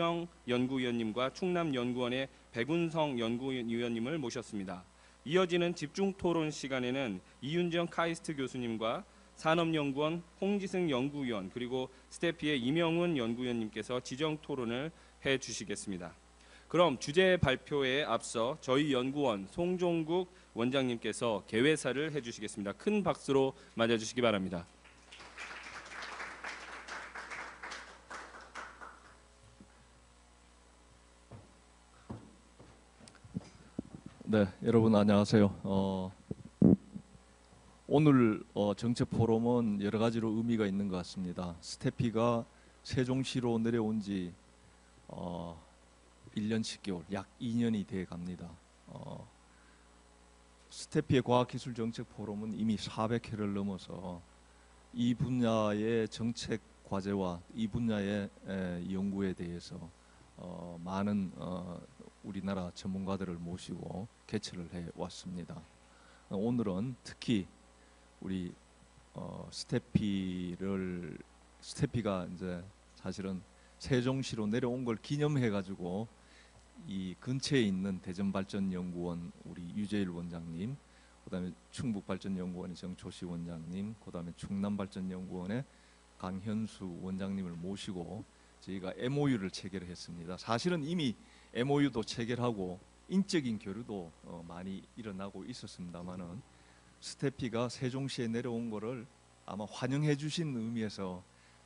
박주영 연구위원님과 충남연구원의 백운성 연구위원님을 모셨습니다. 이어지는 집중토론 시간에는 이윤정 카이스트 교수님과 산업연구원 홍지승 연구위원 그리고 스태피의 이명훈 연구위원님께서 지정토론을 해주시겠습니다. 그럼 주제 발표에 앞서 저희 연구원 송종국 원장님께서 개회사를 해주시겠습니다. 큰 박수로 맞아주시기 바랍니다. 네, 여러분 안녕하세요. 오늘 정책 포럼은 여러 가지로 의미가 있는 것 같습니다. 스태피가 세종시로 내려온 지 1년 10개월, 약 2년이 돼 갑니다. 스태피의 과학기술 정책 포럼은 이미 400회를 넘어서 이 분야의 정책 과제와 이 분야의 연구에 대해서 많은 우리나라 전문가들을 모시고 개최를 해 왔습니다. 오늘은 특히 우리 스태피가 이제 사실은 세종시로 내려온 걸 기념해 가지고 이 근처에 있는 대전발전연구원 우리 유재일 원장님, 그다음에 충북발전연구원의 정초시 원장님, 그다음에 충남발전연구원의 강현수 원장님을 모시고 저희가 MOU를 체결했습니다. 사실은 이미 MOU도 체결하고 인적인 교류도 많이 일어나고 있었습니다만은 스태피가 세종시에 내려온 거를 아마 환영해 주신 의미에서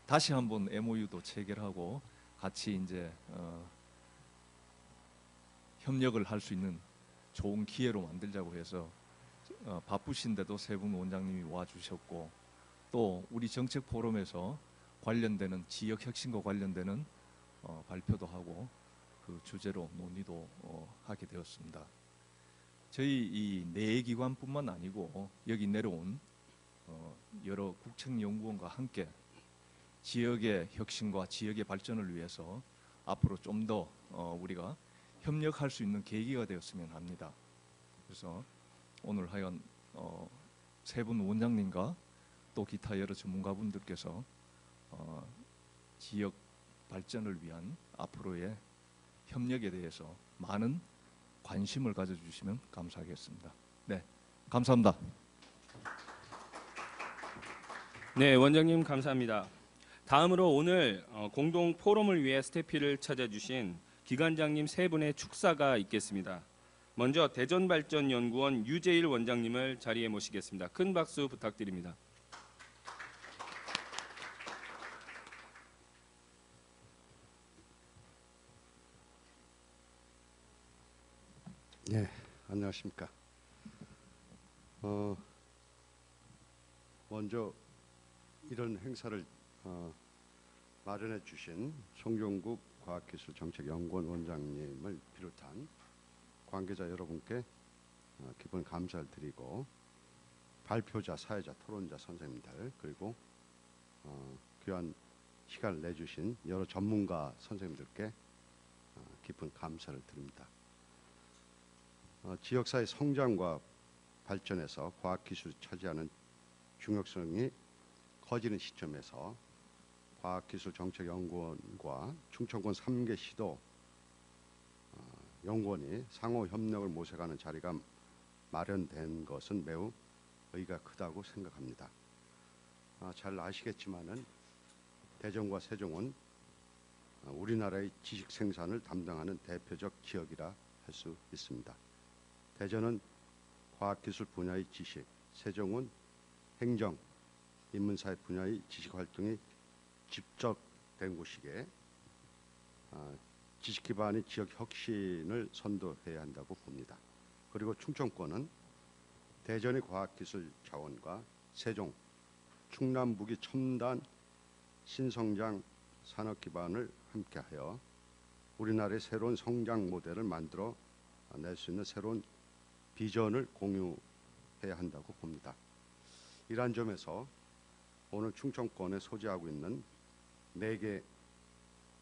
다시 한번 MOU도 체결하고 같이 이제 협력을 할 수 있는 좋은 기회로 만들자고 해서 바쁘신데도 세 분 원장님이 와주셨고 또 우리 정책 포럼에서 관련되는 지역 혁신과 관련되는 발표도 하고 그 주제로 논의도 하게 되었습니다. 저희 이 네 기관뿐만 아니고 여기 내려온 여러 국책연구원과 함께 지역의 혁신과 지역의 발전을 위해서 앞으로 좀 더 우리가 협력할 수 있는 계기가 되었으면 합니다. 그래서 오늘 하여간 세 분 원장님과 또 기타 여러 전문가분들께서 지역 발전을 위한 앞으로의 협력에 대해서 많은 관심을 가져주시면 감사하겠습니다. 네, 감사합니다. 네, 원장님 감사합니다. 다음으로 오늘 공동 포럼을 위해 스태피를 찾아주신 기관장님 세 분의 축사가 있겠습니다. 먼저 대전발전연구원 유재일 원장님을 자리에 모시겠습니다. 큰 박수 부탁드립니다. 네, 안녕하십니까. 먼저 이런 행사를 마련해 주신 송종국 과학기술정책연구원 원장님을 비롯한 관계자 여러분께 깊은 감사를 드리고 발표자, 사회자, 토론자 선생님들 그리고 귀한 시간을 내주신 여러 전문가 선생님들께 깊은 감사를 드립니다. 지역사회 성장과 발전에서 과학기술이 차지하는 중요성이 커지는 시점에서 과학기술정책연구원과 충청권 3개 시도 연구원이 상호 협력을 모색하는 자리가 마련된 것은 매우 의의가 크다고 생각합니다. 잘 아시겠지만은 대전과 세종은 우리나라의 지식 생산을 담당하는 대표적 지역이라 할 수 있습니다. 대전은 과학기술 분야의 지식, 세종은 행정, 인문사회 분야의 지식 활동이 집적된 곳이기에 지식 기반의 지역 혁신을 선도해야 한다고 봅니다. 그리고 충청권은 대전의 과학기술 자원과 세종, 충남북의 첨단 신성장 산업 기반을 함께하여 우리나라의 새로운 성장 모델을 만들어 낼 수 있는 새로운 비전을 공유해야 한다고 봅니다. 이러한 점에서 오늘 충청권에 소재하고 있는 4개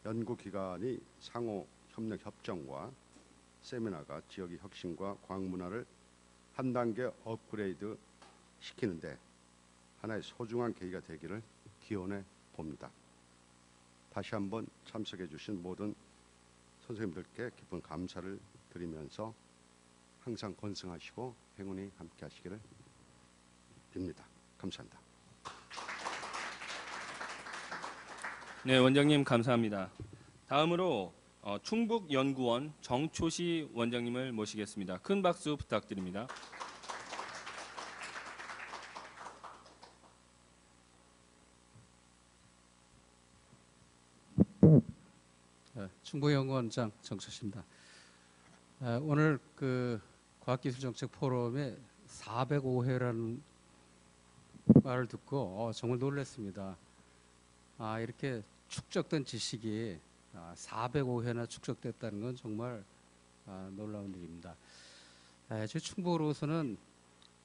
연구기관의 상호 협력 협정과 세미나가 지역의 혁신과 과학문화를 한 단계 업그레이드 시키는데 하나의 소중한 계기가 되기를 기원해 봅니다. 다시 한번 참석해 주신 모든 선생님들께 깊은 감사를 드리면서 항상 건승하시고 행운이 함께하시기를 빕니다. 감사합니다. 네, 원장님 감사합니다. 다음으로 충북연구원 정초시 원장님을 모시겠습니다. 큰 박수 부탁드립니다. 충북연구원장 정초시입니다. 오늘 그 과학기술정책 포럼에 405회라는 말을 듣고 정말 놀랐습니다. 이렇게 축적된 지식이 405회나 축적됐다는 건 정말 놀라운 일입니다. 저희 충북으로서는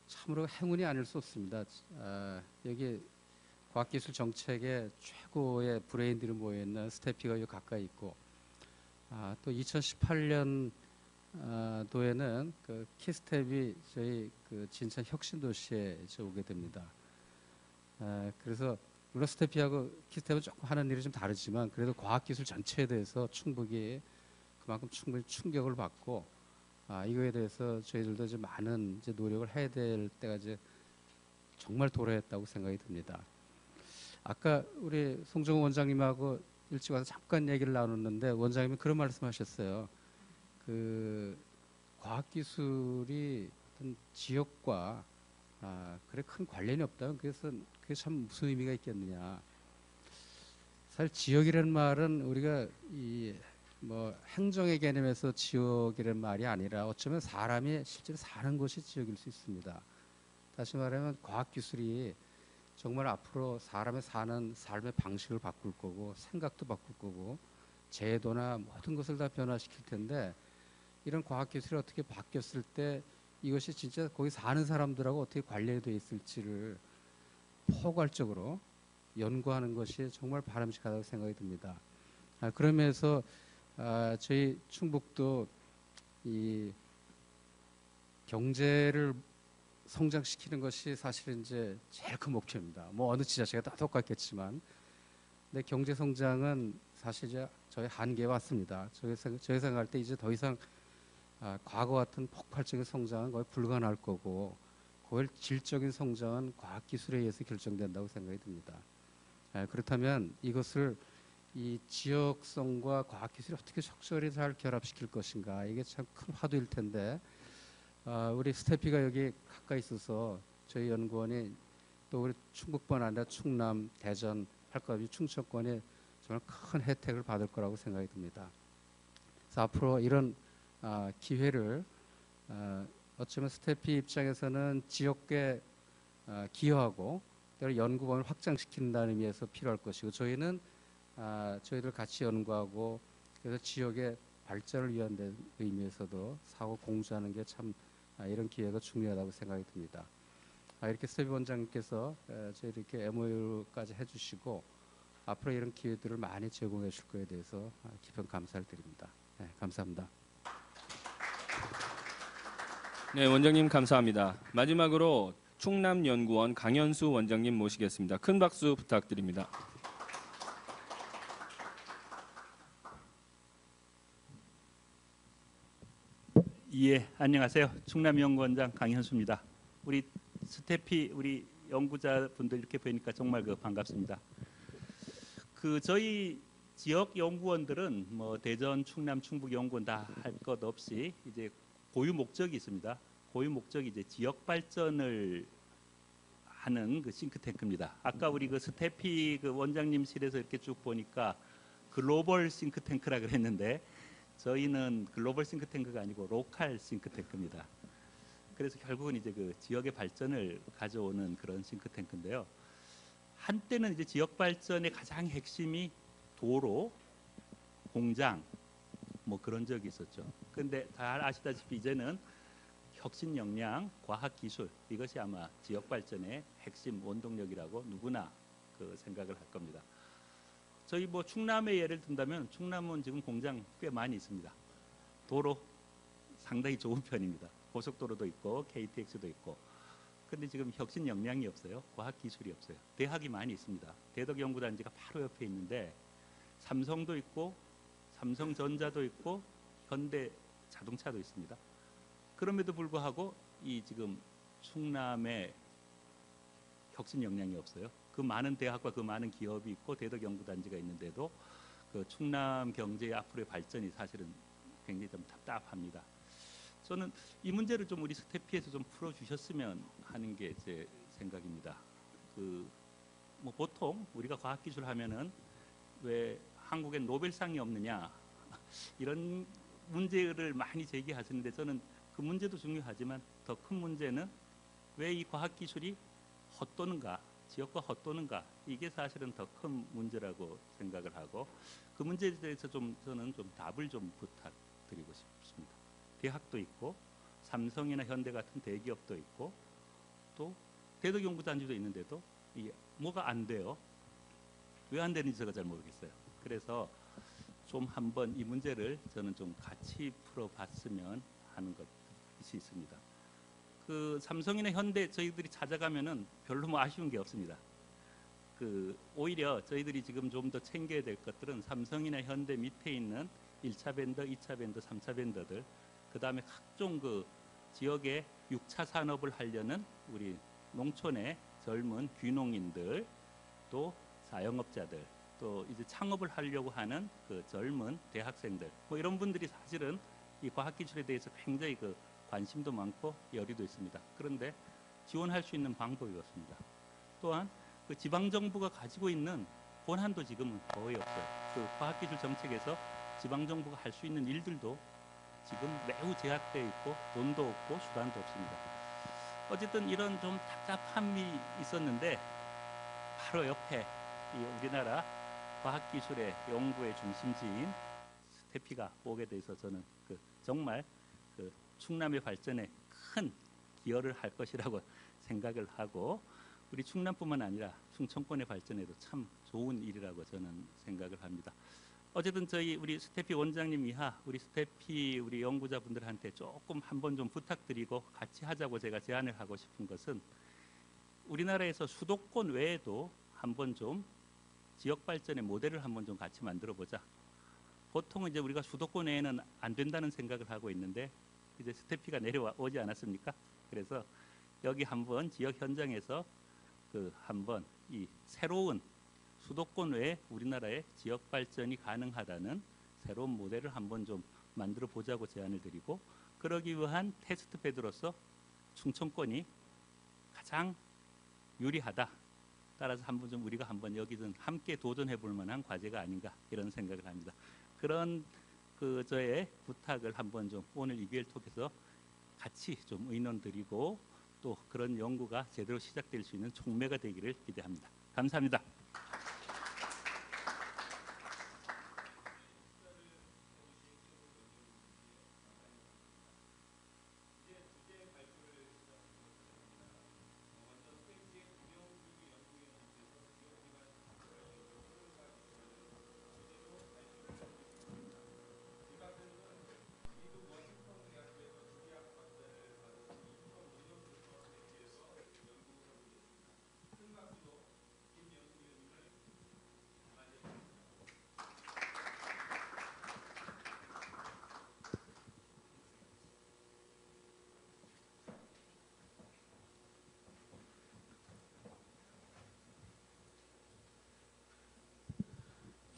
참으로 행운이 아닐 수 없습니다. 여기 과학기술 정책의 최고의 브레인들이 모여있는 스태피가 여기 가까이 있고, 또 2018년 도에는 그 키스텝이 저희 그 진천 혁신도시에 오게 됩니다. 그래서 물론 스태피하고 키스텝은 조금 하는 일이 좀 다르지만 그래도 과학기술 전체에 대해서 충북이 그만큼 충분히 충격을 받고, 이거에 대해서 저희들도 이제 많은 이제 노력을 해야 될 때가 이제 정말 도래했다고 생각이 듭니다. 아까 우리 송정호 원장님하고 일찍 와서 잠깐 얘기를 나눴는데 원장님이 그런 말씀하셨어요. 그 과학기술이 어떤 지역과 그래 큰 관련이 없다. 그래서 그게 참 무슨 의미가 있겠느냐. 사실 지역이라는 말은 우리가 이 뭐 행정의 개념에서 지역이라는 말이 아니라 어쩌면 사람이 실제로 사는 곳이 지역일 수 있습니다. 다시 말하면 과학기술이 정말 앞으로 사람의 사는 삶의 방식을 바꿀 거고 생각도 바꿀 거고 제도나 모든 것을 다 변화시킬 텐데, 이런 과학기술이 어떻게 바뀌었을 때 이것이 진짜 거기 사는 사람들하고 어떻게 관련이 되어 있을지를 포괄적으로 연구하는 것이 정말 바람직하다고 생각이 듭니다. 그러면서 저희 충북도 이 경제를 성장시키는 것이 사실은 이제 제일 큰 목표입니다. 뭐 어느 지자체가 다 똑같겠지만, 근데 경제 성장은 사실 이제 저희 한계에 왔습니다. 저희 생각할 때 이제 더 이상 과거 같은 폭발적인 성장은 거의 불가능할 거고, 거의 질적인 성장은 과학기술에 의해서 결정된다고 생각이 듭니다. 그렇다면 이것을 이 지역성과 과학기술이 어떻게 적절히 잘 결합시킬 것인가, 이게 참 큰 화두일 텐데, 우리 스태피가 여기 가까이 있어서 저희 연구원이 또 우리 충북뿐 아니라 충남, 대전, 할까위 충청권에 정말 큰 혜택을 받을 거라고 생각이 듭니다. 그래서 앞으로 이런 기회를 어쩌면 스태피 입장에서는 지역에 기여하고 또 연구원을 확장시킨다는 의미에서 필요할 것이고, 저희는 저희들 같이 연구하고 그래서 지역의 발전을 위한 의미에서도 사고 공유하는 게 참 이런 기회가 중요하다고 생각이 듭니다. 이렇게 스태피 원장님께서 저희 이렇게 MOU까지 해주시고 앞으로 이런 기회들을 많이 제공해 줄 거에 대해서 깊은 감사를 드립니다. 감사합니다. 네, 원장님 감사합니다. 마지막으로 충남연구원 강현수 원장님 모시겠습니다. 큰 박수 부탁드립니다. 예, 안녕하세요. 충남연구원장 강현수입니다. 우리 스태피 우리 연구자분들 이렇게 뵈니까 정말 반갑습니다. 저희 지역 연구원들은 뭐 대전, 충남, 충북 연구원 다 할 것 없이 이제 고유 목적이 있습니다. 고유 목적이 이제 지역 발전을 하는 싱크탱크입니다. 아까 우리 스태피 원장님실에서 이렇게 쭉 보니까 글로벌 싱크탱크라 그랬는데, 저희는 글로벌 싱크탱크가 아니고 로컬 싱크탱크입니다. 그래서 결국은 이제 지역의 발전을 가져오는 그런 싱크탱크인데요. 한때는 이제 지역 발전의 가장 핵심이 도로, 공장 뭐 그런 적이 있었죠. 근데 잘 아시다시피 이제는 혁신 역량, 과학 기술, 이것이 아마 지역 발전의 핵심 원동력이라고 누구나 생각을 할 겁니다. 저희 뭐 충남의 예를 든다면 충남은 지금 공장 꽤 많이 있습니다. 도로 상당히 좋은 편입니다. 고속도로도 있고 KTX도 있고. 근데 지금 혁신 역량이 없어요. 과학 기술이 없어요. 대학이 많이 있습니다. 대덕연구단지가 바로 옆에 있는데 삼성도 있고 삼성전자도 있고 현대 자동차도 있습니다. 그럼에도 불구하고 이 지금 충남에 혁신 역량이 없어요. 그 많은 대학과 그 많은 기업이 있고 대덕 연구단지가 있는데도 그 충남 경제의 앞으로의 발전이 사실은 굉장히 좀 답답합니다. 저는 이 문제를 좀 우리 스태피에서 좀 풀어주셨으면 하는 게 제 생각입니다. 뭐 보통 우리가 과학기술 하면은 왜 한국엔 노벨상이 없느냐 이런 문제를 많이 제기하시는데 저는 그 문제도 중요하지만 더 큰 문제는 왜 이 과학기술이 헛도는가, 지역과 헛도는가, 이게 사실은 더 큰 문제라고 생각을 하고 그 문제에 대해서 저는 좀 답을 좀 부탁드리고 싶습니다. 대학도 있고 삼성이나 현대 같은 대기업도 있고 또 대덕연구단지도 있는데도 이게 뭐가 안 돼요? 왜 안 되는지 제가 잘 모르겠어요. 그래서 좀 한번 이 문제를 저는 좀 같이 풀어봤으면 하는 것이 있습니다. 그 삼성이나 현대 저희들이 찾아가면은 별로 뭐 아쉬운 게 없습니다. 오히려 저희들이 지금 좀 더 챙겨야 될 것들은 삼성이나 현대 밑에 있는 1차 벤더, 2차 벤더, 3차 벤더들, 그 다음에 각종 그 지역의 6차 산업을 하려는 우리 농촌의 젊은 귀농인들, 또 자영업자들, 또 이제 창업을 하려고 하는 그 젊은 대학생들, 뭐 이런 분들이 사실은 이 과학기술에 대해서 굉장히 그 관심도 많고 열의도 있습니다. 그런데 지원할 수 있는 방법이 없습니다. 또한 그 지방 정부가 가지고 있는 권한도 지금은 거의 없어요. 그 과학기술 정책에서 지방 정부가 할 수 있는 일들도 지금 매우 제약되어 있고 돈도 없고 수단도 없습니다. 어쨌든 이런 좀 답답함이 있었는데 바로 옆에 이 우리나라 과학기술의 연구의 중심지인 스태피가 오게 돼서 저는 정말 충남의 발전에 큰 기여를 할 것이라고 생각을 하고 우리 충남뿐만 아니라 충청권의 발전에도 참 좋은 일이라고 저는 생각을 합니다. 어쨌든 우리 스태피 원장님 이하 우리 스태피 우리 연구자분들한테 조금 한번 좀 부탁드리고 같이 하자고 제가 제안을 하고 싶은 것은 우리나라에서 수도권 외에도 한번 좀 지역 발전의 모델을 한번 좀 같이 만들어 보자. 보통은 이제 우리가 수도권 외에는 안 된다는 생각을 하고 있는데 이제 스태피가 내려오지 않았습니까? 그래서 여기 한번 지역 현장에서 한번 이 새로운 수도권 외에 우리나라의 지역 발전이 가능하다는 새로운 모델을 한번 좀 만들어 보자고 제안을 드리고 그러기 위한 테스트 베드로서 충청권이 가장 유리하다. 따라서 한번 좀 우리가 한번 여기 좀 함께 도전해 볼 만한 과제가 아닌가 이런 생각을 합니다. 그런 저의 부탁을 한번 좀 오늘 이 기회를 통해서 같이 좀 의논드리고 또 그런 연구가 제대로 시작될 수 있는 촉매가 되기를 기대합니다. 감사합니다.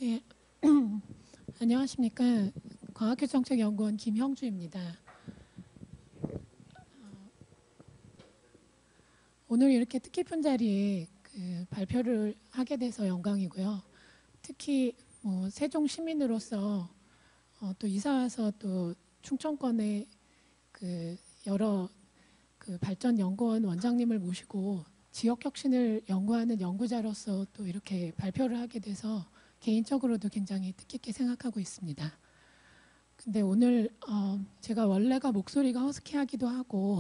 네, 안녕하십니까. 과학교정책연구원 김형주입니다. 오늘 이렇게 뜻깊은 자리에 발표를 하게 돼서 영광이고요. 특히 세종 시민으로서 또 이사 와서 또 충청권의 여러 발전 연구원 원장님을 모시고 지역 혁신을 연구하는 연구자로서 또 이렇게 발표를 하게 돼서 개인적으로도 굉장히 뜻깊게 생각하고 있습니다. 근데 오늘 제가 원래가 목소리가 허스키하기도 하고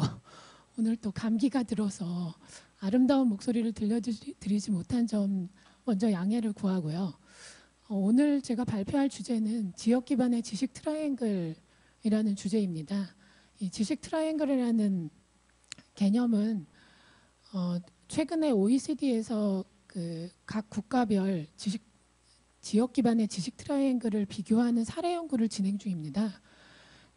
오늘 또 감기가 들어서 아름다운 목소리를 들려드리지 못한 점 먼저 양해를 구하고요. 오늘 제가 발표할 주제는 지역 기반의 지식 트라이앵글이라는 주제입니다. 이 지식 트라이앵글이라는 개념은 최근에 OECD에서 각 국가별 지식 지역 기반의 지식 트라이앵글을 비교하는 사례 연구를 진행 중입니다.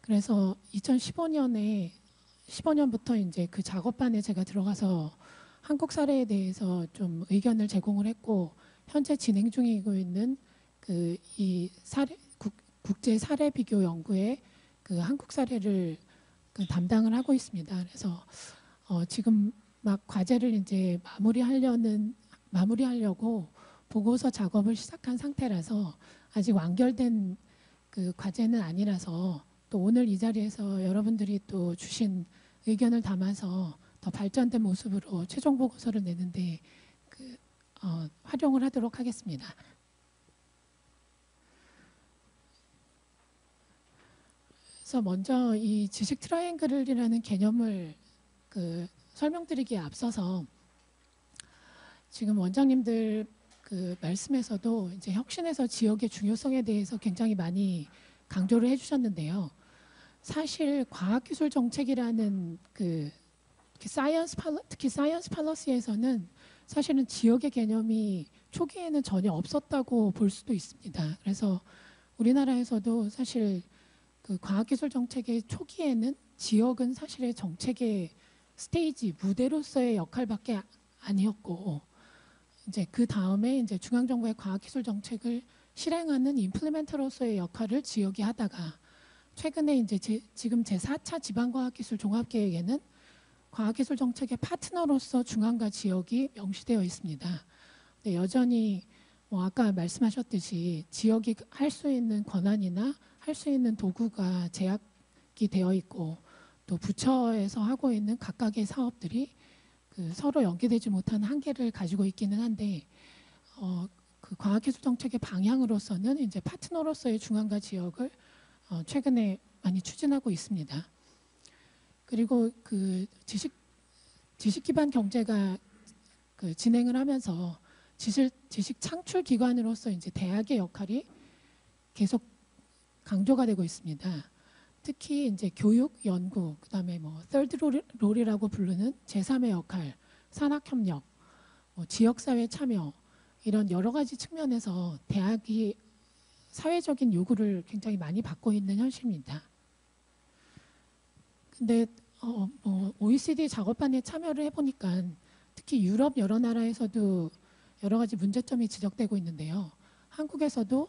그래서 2015년부터 이제 그 작업반에 제가 들어가서 한국 사례에 대해서 좀 의견을 제공을 했고, 현재 진행 중이고 있는 그 이 사례 국제 사례 비교 연구에 그 한국 사례를 그 담당을 하고 있습니다. 그래서 지금 막 과제를 이제 마무리하려고 보고서 작업을 시작한 상태라서 아직 완결된 그 과제는 아니라서, 또 오늘 이 자리에서 여러분들이 또 주신 의견을 담아서 더 발전된 모습으로 최종 보고서를 내는데 활용을 하도록 하겠습니다. 그래서 먼저 이 지식 트라이앵글이라는 개념을 설명드리기에 앞서서, 지금 원장님들 그 말씀에서도 이제 혁신에서 지역의 중요성에 대해서 굉장히 많이 강조를 해주셨는데요. 사실 과학기술 정책이라는 특히 사이언스 팔러시에서는 사실은 지역의 개념이 초기에는 전혀 없었다고 볼 수도 있습니다. 그래서 우리나라에서도 사실 그 과학기술 정책의 초기에는 지역은 사실의 정책의 스테이지, 무대로서의 역할밖에 아니었고, 이제 그 다음에 이제 중앙정부의 과학기술 정책을 실행하는 임플리멘터로서의 역할을 지역이 하다가, 최근에 이제 지금 제4차 지방과학기술 종합계획에는 과학기술 정책의 파트너로서 중앙과 지역이 명시되어 있습니다. 근데 여전히 아까 말씀하셨듯이 지역이 할 수 있는 권한이나 할 수 있는 도구가 제약이 되어 있고, 또 부처에서 하고 있는 각각의 사업들이 서로 연계되지 못하는 한계를 가지고 있기는 한데, 그 과학기술 정책의 방향으로서는 이제 파트너로서의 중앙과 지역을 최근에 많이 추진하고 있습니다. 그리고 그 지식 기반 경제가 진행을 하면서 지식 창출 기관으로서 이제 대학의 역할이 계속 강조가 되고 있습니다. 특히 이제 교육, 연구, 그다음에 third 롤이라고 부르는 제3의 역할, 산학협력, 지역사회 참여, 이런 여러 가지 측면에서 대학이 사회적인 요구를 굉장히 많이 받고 있는 현실입니다. 근데 OECD 작업반에 참여를 해보니까 특히 유럽 여러 나라에서도 여러 가지 문제점이 지적되고 있는데요. 한국에서도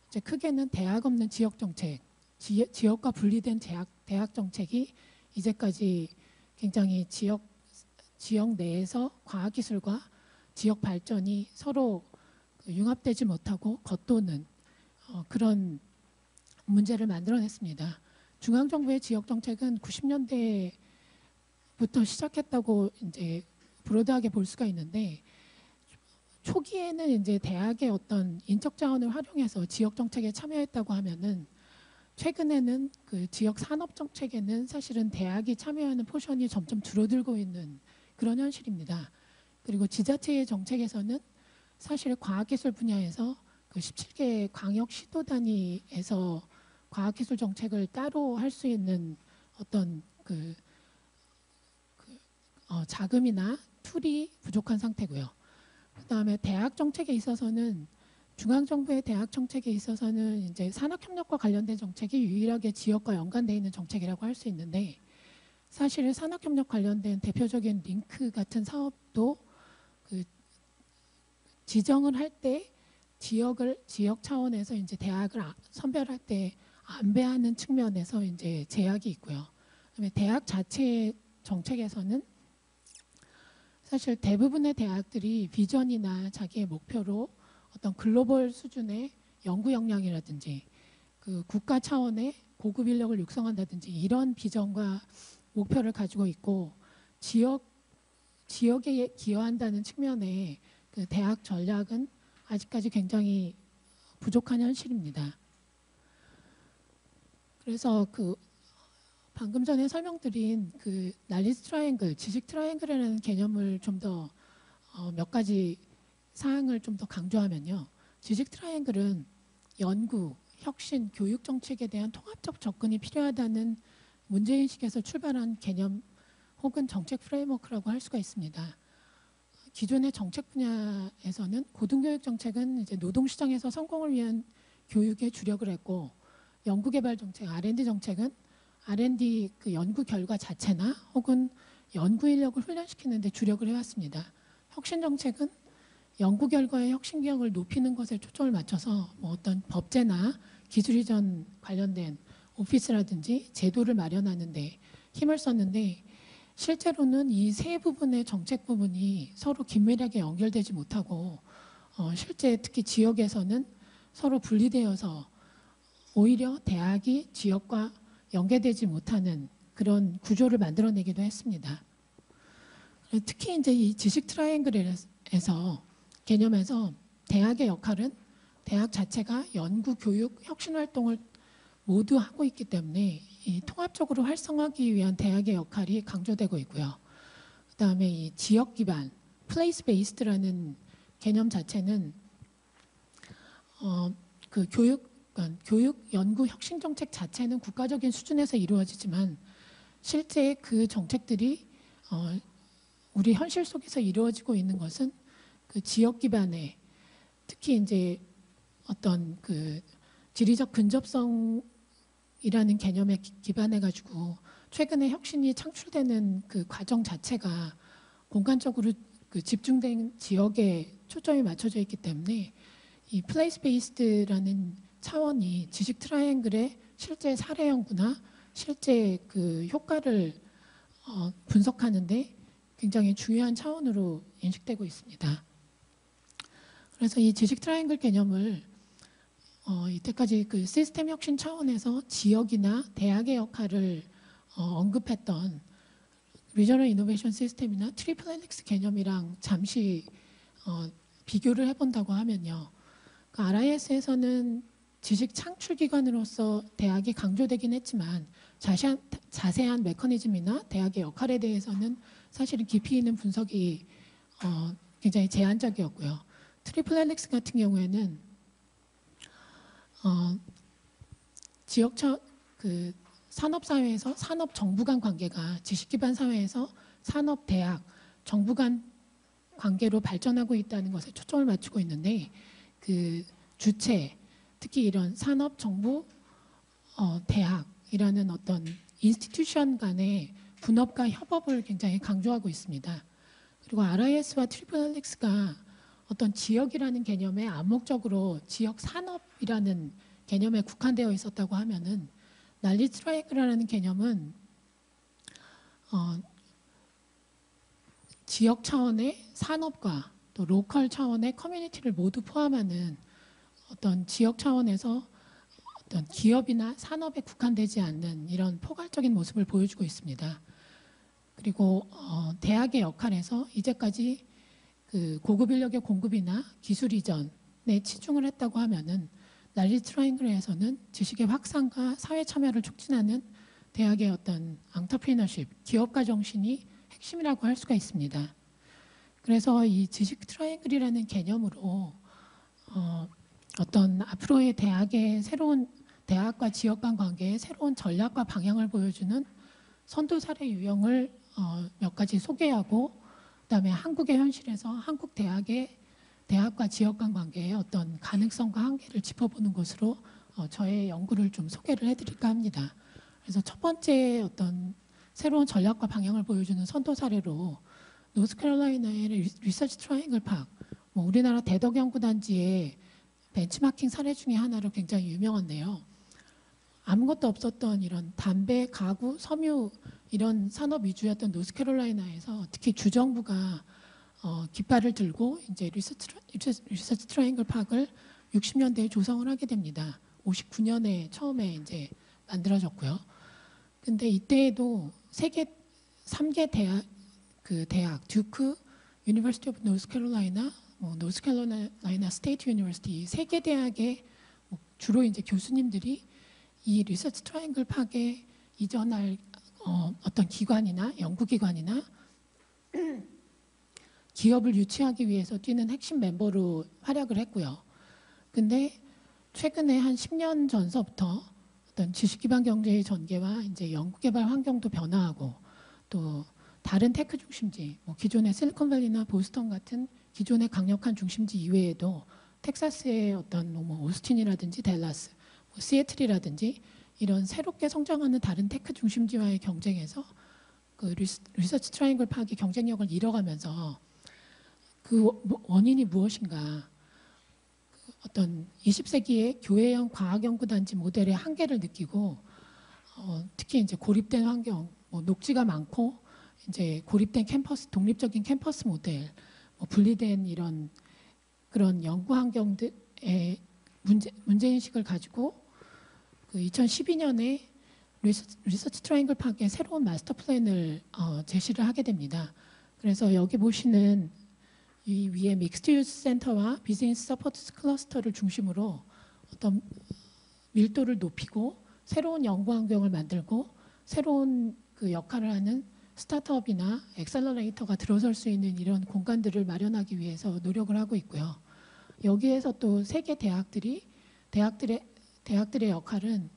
이제 크게는 대학 없는 지역 정책, 지역과 분리된 대학 정책이 이제까지 굉장히 지역 내에서 과학기술과 지역 발전이 서로 융합되지 못하고 겉도는 그런 문제를 만들어냈습니다. 중앙정부의 지역 정책은 90년대부터 시작했다고 이제 브로드하게 볼 수가 있는데, 초기에는 이제 대학의 어떤 인적 자원을 활용해서 지역 정책에 참여했다고 하면은, 최근에는 그 지역 산업 정책에는 사실은 대학이 참여하는 포션이 점점 줄어들고 있는 그런 현실입니다. 그리고 지자체의 정책에서는 사실 과학기술 분야에서 그 17개 광역 시도 단위에서 과학기술 정책을 따로 할 수 있는 어떤 자금이나 툴이 부족한 상태고요. 그다음에 대학 정책에 있어서는, 중앙정부의 대학 정책에 있어서는 이제 산학협력과 관련된 정책이 유일하게 지역과 연관되어 있는 정책이라고 할 수 있는데, 사실 산학협력 관련된 대표적인 링크 같은 사업도 그 지정을 할 때 지역 차원에서 이제 대학을 선별할 때 안배하는 측면에서 이제 제약이 있고요. 그다음에 대학 자체의 정책에서는 사실 대부분의 대학들이 비전이나 자기의 목표로 어떤 글로벌 수준의 연구 역량이라든지 그 국가 차원의 고급 인력을 육성한다든지 이런 비전과 목표를 가지고 있고, 지역에 기여한다는 측면에 그 대학 전략은 아직까지 굉장히 부족한 현실입니다. 그래서 그 방금 전에 설명드린 그 날리지 트라이앵글, 지식 트라이앵글이라는 개념을 좀 더 몇 가지 사항을 좀 더 강조하면요. 지식 트라이앵글은 연구, 혁신, 교육 정책에 대한 통합적 접근이 필요하다는 문제인식에서 출발한 개념 혹은 정책 프레임워크라고 할 수가 있습니다. 기존의 정책 분야에서는 고등교육 정책은 이제 노동시장에서 성공을 위한 교육에 주력을 했고, 연구개발 정책, R&D 정책은 R&D 그 연구 결과 자체나 혹은 연구 인력을 훈련시키는 데 주력을 해왔습니다. 혁신 정책은 연구 결과의 혁신 기억을 높이는 것에 초점을 맞춰서 뭐 어떤 법제나 기술 이전 관련된 오피스라든지 제도를 마련하는 데 힘을 썼는데, 실제로는 이 세 부분의 정책 부분이 서로 긴밀하게 연결되지 못하고 실제 특히 지역에서는 서로 분리되어서 오히려 대학이 지역과 연계되지 못하는 그런 구조를 만들어내기도 했습니다. 특히 이제 이 지식 트라이앵글에서 개념에서 대학의 역할은 대학 자체가 연구, 교육, 혁신 활동을 모두 하고 있기 때문에 이 통합적으로 활성화하기 위한 대학의 역할이 강조되고 있고요. 그다음에 이 지역 기반, 플레이스 베이스드라는 개념 자체는 그 교육, 연구, 혁신 정책 자체는 국가적인 수준에서 이루어지지만 실제 그 정책들이 우리 현실 속에서 이루어지고 있는 것은 그 지역 기반의, 특히 이제 어떤 그 지리적 근접성이라는 개념에 기반해 가지고 최근에 혁신이 창출되는 그 과정 자체가 공간적으로 그 집중된 지역에 초점이 맞춰져 있기 때문에 이 플레이스 베이스드라는 차원이 지식 트라이앵글의 실제 사례 연구나 실제 그 효과를 분석하는데 굉장히 중요한 차원으로 인식되고 있습니다. 그래서 이 지식 트라이앵글 개념을 이때까지 그 시스템 혁신 차원에서 지역이나 대학의 역할을 언급했던 리저널 이노베이션 시스템이나 트리플 헬릭스 개념이랑 잠시 비교를 해본다고 하면요. 그 RIS에서는 지식 창출 기관으로서 대학이 강조되긴 했지만 자세한 메커니즘이나 대학의 역할에 대해서는 사실은 깊이 있는 분석이 굉장히 제한적이었고요. 트리플 헬릭스 같은 경우에는 그 산업 사회에서 산업 정부 간 관계가 지식 기반 사회에서 산업 대학 정부 간 관계로 발전하고 있다는 것에 초점을 맞추고 있는데, 그 주체, 특히 이런 산업 정부 대학이라는 어떤 인스티튜션 간의 분업과 협업을 굉장히 강조하고 있습니다. 그리고 RIS와 트리플 헬릭스가 어떤 지역이라는 개념에 암묵적으로 지역 산업이라는 개념에 국한되어 있었다고 하면은 날리 트라이앵글이라는 개념은 지역 차원의 산업과 또 로컬 차원의 커뮤니티를 모두 포함하는 어떤 지역 차원에서 어떤 기업이나 산업에 국한되지 않는 이런 포괄적인 모습을 보여주고 있습니다. 그리고 대학의 역할에서 이제까지 그 고급 인력의 공급이나 기술 이전에 치중을 했다고 하면은 날리 트라이앵글에서는 지식의 확산과 사회 참여를 촉진하는 대학의 어떤 앙터프리너십, 기업가 정신이 핵심이라고 할 수가 있습니다. 그래서 이 지식 트라이앵글이라는 개념으로 어떤 앞으로의 대학과 지역 간 관계의 새로운 전략과 방향을 보여주는 선도 사례 유형을 몇 가지 소개하고, 그다음에 한국의 현실에서 한국 대학과 지역 간 관계의 어떤 가능성과 한계를 짚어보는 것으로 저의 연구를 좀 소개를 해드릴까 합니다. 그래서 첫 번째 어떤 새로운 전략과 방향을 보여주는 선도 사례로 노스캐롤라이나의 리서치 트라이앵글 파크, 우리나라 대덕연구단지의 벤치마킹 사례 중에 하나로 굉장히 유명한데요. 아무것도 없었던 이런 담배, 가구, 섬유 이런 산업 위주였던 노스캐롤라이나에서 특히 주정부가 깃발을 들고 이제 리서치 트라이앵글 파크를 60년대에 조성을 하게 됩니다. 59년에 처음에 이제 만들어졌고요. 근데 이때에도 세계 3개 대학 듀크, 유니버시티 오브 노스캐롤라이나, 노스캐롤라이나 스테이트 유니버시티 세 개 대학의 주로 이제 교수님들이 이 리서치 트라이앵글 파크에 이전할 어떤 기관이나 연구기관이나 기업을 유치하기 위해서 뛰는 핵심 멤버로 활약을 했고요. 근데 최근에 한 10년 전서부터 어떤 지식 기반 경제의 전개와 이제 연구 개발 환경도 변화하고 또 다른 테크 중심지, 뭐 기존의 실리콘밸리나 보스턴 같은 기존의 강력한 중심지 이외에도 텍사스의 어떤 뭐 오스틴이라든지 댈러스, 뭐 시애틀이라든지 이런 새롭게 성장하는 다른 테크 중심지와의 경쟁에서 그 리서치 트라이앵글 파악이 경쟁력을 잃어가면서 그 원인이 무엇인가? 어떤 20세기의 교회형 과학연구단지 모델의 한계를 느끼고 특히 이제 고립된 환경, 뭐 녹지가 많고 이제 고립된 캠퍼스, 독립적인 캠퍼스 모델, 뭐 분리된 이런 그런 연구 환경들의 문제 인식을 가지고 그 2012년에 리서치 트라이앵글 파악의 새로운 마스터 플랜을 제시를 하게 됩니다. 그래서 여기 보시는 이 위에 믹스드 유스 센터와 비즈니스 서포트 클러스터를 중심으로 어떤 밀도를 높이고 새로운 연구 환경을 만들고 새로운 그 역할을 하는 스타트업이나 엑셀러레이터가 들어설 수 있는 이런 공간들을 마련하기 위해서 노력을 하고 있고요. 여기에서 또 세계 대학들의 역할은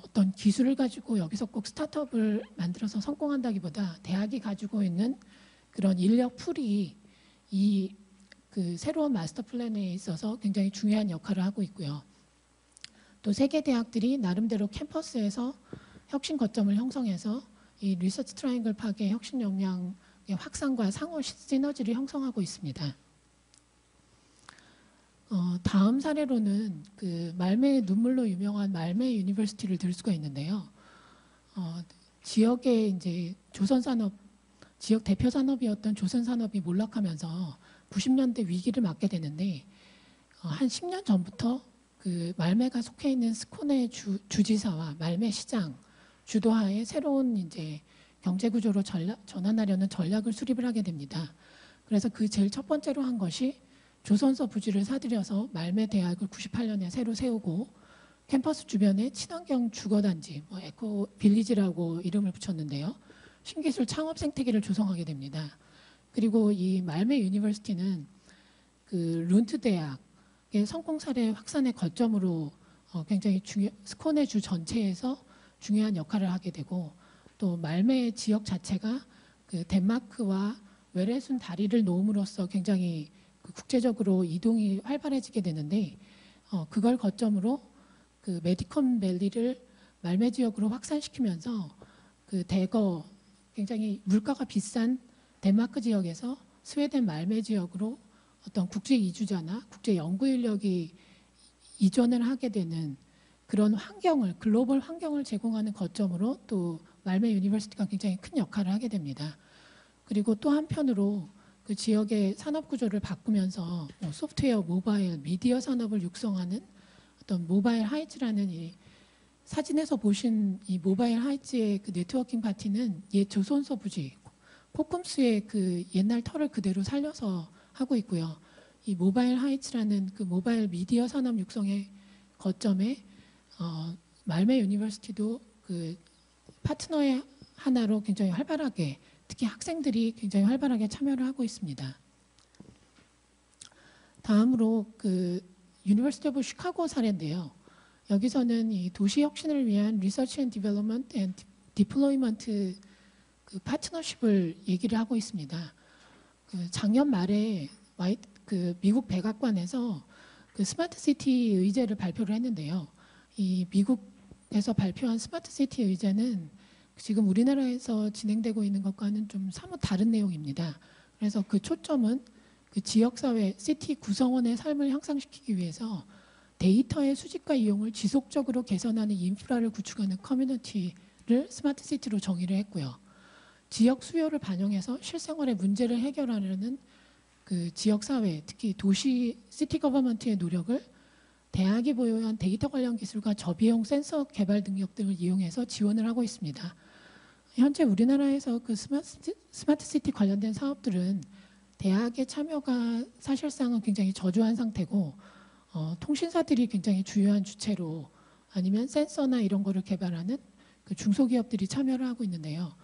어떤 기술을 가지고 여기서 꼭 스타트업을 만들어서 성공한다기보다 대학이 가지고 있는 그런 인력 풀이 이 그 새로운 마스터 플랜에 있어서 굉장히 중요한 역할을 하고 있고요. 또 세계 대학들이 나름대로 캠퍼스에서 혁신 거점을 형성해서 이 리서치 트라이앵글 파악의 혁신 역량의 확산과 상호 시너지를 형성하고 있습니다. 다음 사례로는 그 말매의 눈물로 유명한 말매 유니버시티를 들 수가 있는데요. 지역의 이제 조선 산업 지역 대표 산업이었던 조선 산업이 몰락하면서 90년대 위기를 맞게 되는데 한 10년 전부터 그 말매가 속해 있는 스코네 주지사와 말매 시장 주도하에 새로운 이제 경제 구조로 전환하려는 전략을 수립을 하게 됩니다. 그래서 그 제일 첫 번째로 한 것이 조선소 부지를 사들여서 말매 대학을 98년에 새로 세우고 캠퍼스 주변에 친환경 주거단지, 뭐 에코 빌리지라고 이름을 붙였는데요. 신기술 창업 생태계를 조성하게 됩니다. 그리고 이 말매 유니버시티는 그 룬트 대학의 성공 사례 확산의 거점으로 굉장히 스코네 주 전체에서 중요한 역할을 하게 되고 또 말매 지역 자체가 그 덴마크와 외래순 다리를 놓음으로써 굉장히 국제적으로 이동이 활발해지게 되는데 그걸 거점으로 그 메디컨 밸리를 말매 지역으로 확산시키면서 그 대거 굉장히 물가가 비싼 덴마크 지역에서 스웨덴 말매 지역으로 어떤 국제 이주자나 국제 연구 인력이 이전을 하게 되는 그런 환경을 글로벌 환경을 제공하는 거점으로 또 말매 유니버시티가 굉장히 큰 역할을 하게 됩니다. 그리고 또 한편으로 그 지역의 산업 구조를 바꾸면서 소프트웨어, 모바일, 미디어 산업을 육성하는 어떤 모바일 하이츠라는 이 사진에서 보신 이 모바일 하이츠의 그 네트워킹 파티는 옛 조선소 부지 코꿈스의 그 옛날 터를 그대로 살려서 하고 있고요. 이 모바일 하이츠라는 그 모바일 미디어 산업 육성의 거점에 말매 유니버시티도 그 파트너의 하나로 굉장히 활발하게 특히 학생들이 굉장히 활발하게 참여를 하고 있습니다. 다음으로 그 유니버시티 오브 시카고 사례인데요. 여기서는 이 도시 혁신을 위한 리서치 앤 디벨롭먼트 앤 디플로이먼트 그 파트너십을 얘기를 하고 있습니다. 그 작년 말에 그 미국 백악관에서 그 스마트 시티 의제를 발표를 했는데요. 이 미국에서 발표한 스마트 시티 의제는 지금 우리나라에서 진행되고 있는 것과는 좀 사뭇 다른 내용입니다. 그래서 그 초점은 그 지역사회, 시티 구성원의 삶을 향상시키기 위해서 데이터의 수집과 이용을 지속적으로 개선하는 인프라를 구축하는 커뮤니티를 스마트 시티로 정의를 했고요. 지역 수요를 반영해서 실생활의 문제를 해결하려는 그 지역사회, 특히 도시 시티 거버먼트의 노력을 대학이 보유한 데이터 관련 기술과 저비용 센서 개발 능력 등을 이용해서 지원을 하고 있습니다. 현재 우리나라에서 그 스마트 시티 관련된 사업들은 대학의 참여가 사실상은 굉장히 저조한 상태고 통신사들이 굉장히 주요한 주체로 아니면 센서나 이런 거를 개발하는 그 중소기업들이 참여를 하고 있는데요.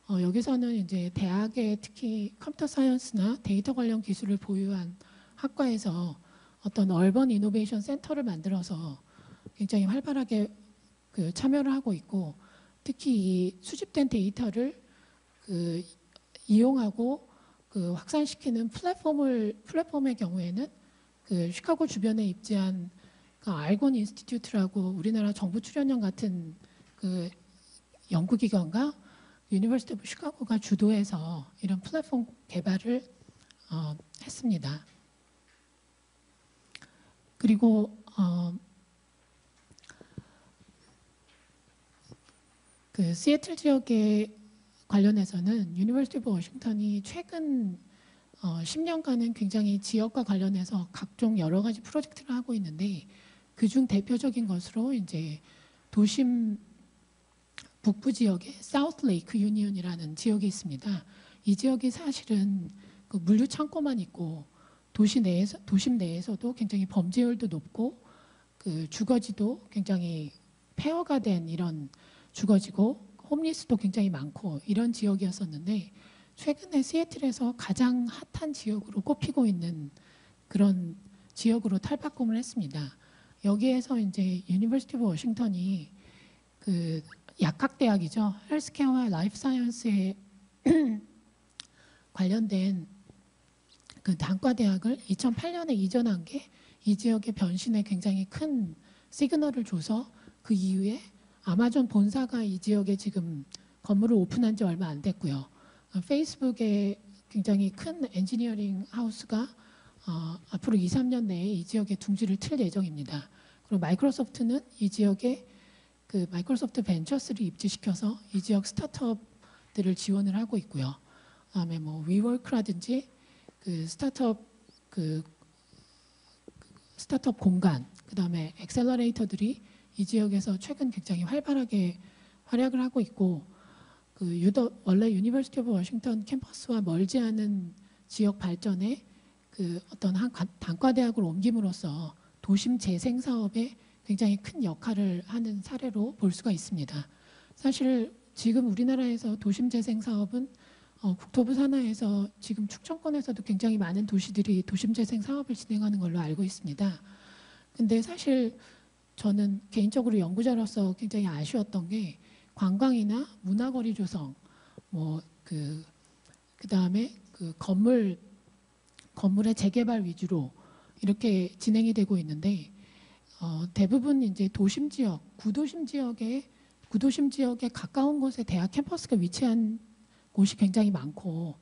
여기서는 이제 대학의 특히 컴퓨터 사이언스나 데이터 관련 기술을 보유한 학과에서 어떤 얼번 이노베이션 센터를 만들어서 굉장히 활발하게 그 참여를 하고 있고 특히 이 수집된 데이터를 그 이용하고 그 확산시키는 플랫폼의 경우에는 그 시카고 주변에 입지한 그 알곤 인스티튜트라고 우리나라 정부 출연연 같은 그 연구기관과 유니버시티 오브 시카고가 주도해서 이런 플랫폼 개발을 했습니다. 그리고 그 시애틀 지역에 관련해서는 유니버시티 오브 워싱턴이 최근 10년간은 굉장히 지역과 관련해서 각종 여러 가지 프로젝트를 하고 있는데 그중 대표적인 것으로 이제 도심 북부 지역에 사우스 레이크 유니언이라는 지역이 있습니다. 이 지역이 사실은 그 물류 창고만 있고 도심 내에서도 굉장히 범죄율도 높고 그 주거지도 굉장히 폐허가 된 이런 주거지고 홈리스도 굉장히 많고 이런 지역이었었는데 최근에 시애틀에서 가장 핫한 지역으로 꼽히고 있는 그런 지역으로 탈바꿈을 했습니다. 여기에서 이제 유니버시티 오브 워싱턴이 그 약학대학이죠. 헬스케어와 라이프 사이언스에 관련된 그 단과대학을 2008년에 이전한 게 이 지역의 변신에 굉장히 큰 시그널을 줘서 그 이후에 아마존 본사가 이 지역에 지금 건물을 오픈한 지 얼마 안 됐고요. 페이스북의 굉장히 큰 엔지니어링 하우스가 앞으로 2, 3년 내에 이 지역에 둥지를 틀 예정입니다. 그리고 마이크로소프트는 이 지역에 그 마이크로소프트 벤처스를 입지시켜서 이 지역 스타트업들을 지원을 하고 있고요. 그다음에 뭐 위워크라든지 그 스타트업 공간, 그다음에 엑셀러레이터들이 이 지역에서 최근 굉장히 활발하게 활약을 하고 있고 원래 유니버시티 오브 워싱턴 캠퍼스와 멀지 않은 지역 발전에 그 어떤 한 단과대학을 옮김으로써 도심 재생 사업에 굉장히 큰 역할을 하는 사례로 볼 수가 있습니다. 사실 지금 우리나라에서 도심 재생 사업은 국토부 산하에서 지금 충청권에서도 굉장히 많은 도시들이 도심 재생 사업을 진행하는 걸로 알고 있습니다. 근데 사실 저는 개인적으로 연구자로서 굉장히 아쉬웠던 게 관광이나 문화거리 조성, 그다음에 그 건물의 재개발 위주로 이렇게 진행이 되고 있는데 대부분 이제 도심 지역, 구도심 지역에 가까운 곳에 대학 캠퍼스가 위치한 곳이 굉장히 많고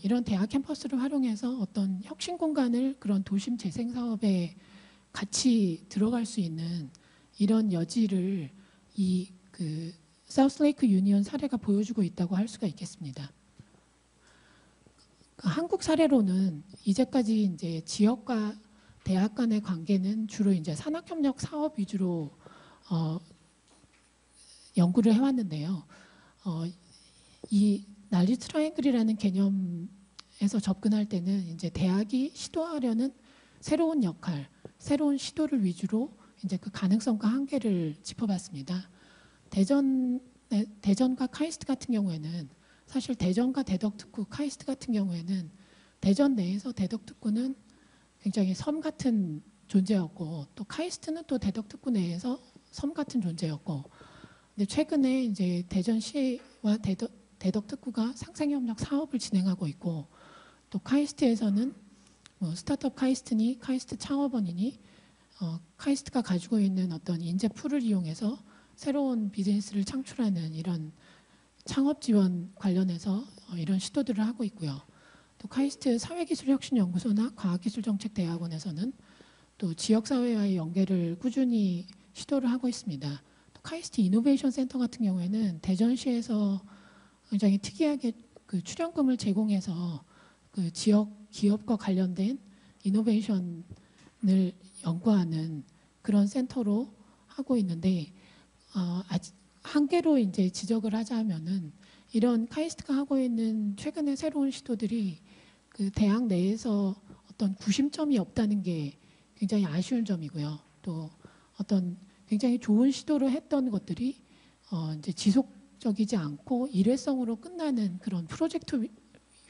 이런 대학 캠퍼스를 활용해서 어떤 혁신 공간을 그런 도심 재생 사업에 같이 들어갈 수 있는 이런 여지를 이 그 사우스레이크 유니언 사례가 보여주고 있다고 할 수가 있겠습니다. 한국 사례로는 이제까지 이제 지역과 대학 간의 관계는 주로 이제 산학협력 사업 위주로 연구를 해왔는데요. 이 난리 트라이앵글이라는 개념에서 접근할 때는 이제 대학이 시도하려는 새로운 역할, 새로운 시도를 위주로 이제 그 가능성과 한계를 짚어봤습니다. 대전과 카이스트 같은 경우에는 사실 대전과 대덕특구, 카이스트 같은 경우에는 대전 내에서 대덕특구는 굉장히 섬 같은 존재였고 또 카이스트는 또 대덕특구 내에서 섬 같은 존재였고 근데 최근에 이제 대전시와 대덕특구가 상생협력 사업을 진행하고 있고 또 카이스트에서는 스타트업 카이스트니 카이스트 창업원이니 카이스트가 가지고 있는 어떤 인재 풀을 이용해서 새로운 비즈니스를 창출하는 이런 창업 지원 관련해서 이런 시도들을 하고 있고요. 또 카이스트 사회기술혁신연구소나 과학기술정책대학원에서는 또 지역사회와의 연계를 꾸준히 시도를 하고 있습니다. 또 카이스트 이노베이션 센터 같은 경우에는 대전시에서 굉장히 특이하게 그 출연금을 제공해서 그 지역 기업과 관련된 이노베이션을 연구하는 그런 센터로 하고 있는데 한계로 이제 지적을 하자면은 이런 카이스트가 하고 있는 최근의 새로운 시도들이 그 대학 내에서 어떤 구심점이 없다는 게 굉장히 아쉬운 점이고요. 또 어떤 굉장히 좋은 시도를 했던 것들이 이제 지속적이지 않고 일회성으로 끝나는 그런 프로젝트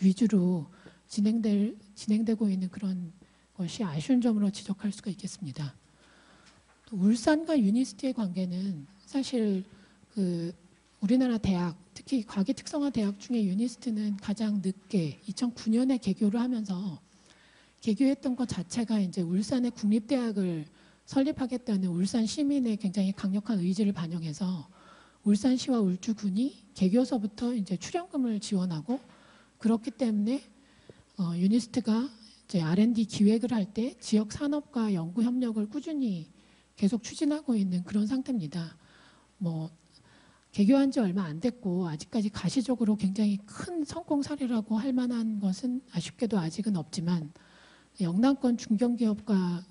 위주로 진행되고 있는 그런 것이 아쉬운 점으로 지적할 수가 있겠습니다. 또 울산과 유니스티의 관계는 사실 그 우리나라 대학, 특히 과기 특성화 대학 중에 유니스트는 가장 늦게 2009년에 개교를 하면서 개교했던 것 자체가 이제 울산의 국립대학을 설립하겠다는 울산 시민의 굉장히 강력한 의지를 반영해서 울산시와 울주군이 개교서부터 이제 출연금을 지원하고 그렇기 때문에 유니스트가 이제 R&D 기획을 할 때 지역 산업과 연구 협력을 꾸준히 계속 추진하고 있는 그런 상태입니다. 뭐 개교한 지 얼마 안 됐고 아직까지 가시적으로 굉장히 큰 성공 사례라고 할 만한 것은 아쉽게도 아직은 없지만 영남권 중견기업과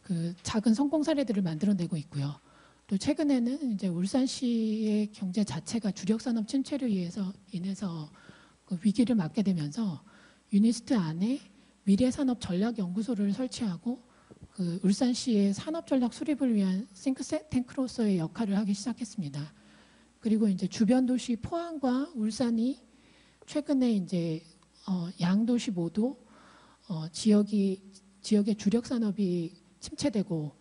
그 작은 성공 사례들을 만들어내고 있고요. 또 최근에는 이제 울산시의 경제 자체가 주력 산업 침체로 인해서 그 위기를 맞게 되면서 유니스트 안에 미래산업 전략연구소를 설치하고 그 울산시의 산업전략 수립을 위한 싱크탱크로서의 역할을 하기 시작했습니다. 그리고 이제 주변 도시 포항과 울산이 최근에 이제 양도시 모두 지역의 주력 산업이 침체되고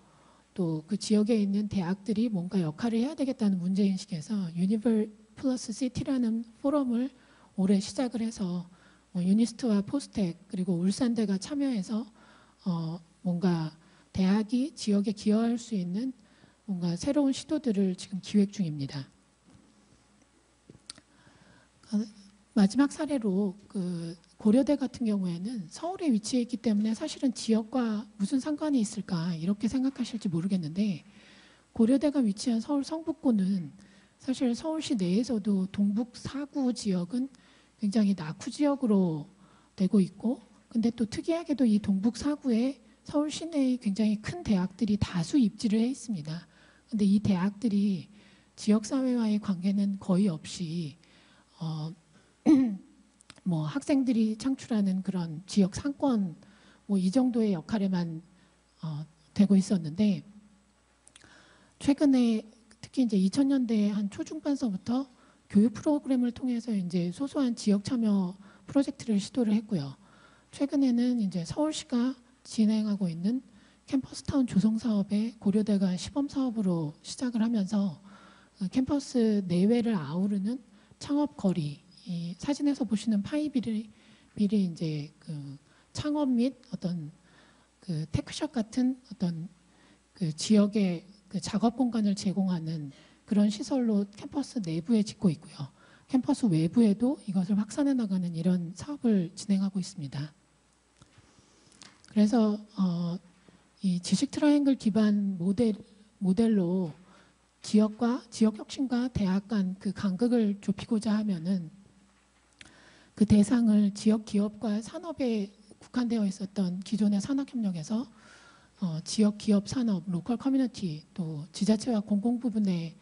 또 그 지역에 있는 대학들이 뭔가 역할을 해야 되겠다는 문제인식에서 유니버 플러스 시티라는 포럼을 올해 시작을 해서 유니스트와 포스텍 그리고 울산대가 참여해서 뭔가 대학이 지역에 기여할 수 있는 뭔가 새로운 시도들을 지금 기획 중입니다. 마지막 사례로 그 고려대 같은 경우에는 서울에 위치해 있기 때문에 사실은 지역과 무슨 상관이 있을까 이렇게 생각하실지 모르겠는데 고려대가 위치한 서울 성북구는 사실 서울시 내에서도 동북 4구 지역은 굉장히 낙후 지역으로 되고 있고 근데 또 특이하게도 이 동북 4구에 서울 시내에 굉장히 큰 대학들이 다수 입지를 해 있습니다. 근데 이 대학들이 지역사회와의 관계는 거의 없이 뭐 학생들이 창출하는 그런 지역 상권 뭐 이 정도의 역할에만 되고 있었는데 최근에 특히 이제 2000년대 한 초중반서부터 교육 프로그램을 통해서 이제 소소한 지역 참여 프로젝트를 시도를 했고요. 최근에는 이제 서울시가 진행하고 있는 캠퍼스타운 조성 사업에 고려대가 시범 사업으로 시작을 하면서 캠퍼스 내외를 아우르는 창업 거리, 이 사진에서 보시는 파이빌이 이제 그 창업 및 어떤 그 테크숍 같은 어떤 그 지역의 그 작업 공간을 제공하는 그런 시설로 캠퍼스 내부에 짓고 있고요. 캠퍼스 외부에도 이것을 확산해 나가는 이런 사업을 진행하고 있습니다. 그래서 이 지식 트라이앵글 기반 모델로 지역 혁신과 대학 간 그 간극을 좁히고자 하면은 그 대상을 지역 기업과 산업에 국한되어 있었던 기존의 산학협력에서 지역 기업 산업, 로컬 커뮤니티 또 지자체와 공공 부분의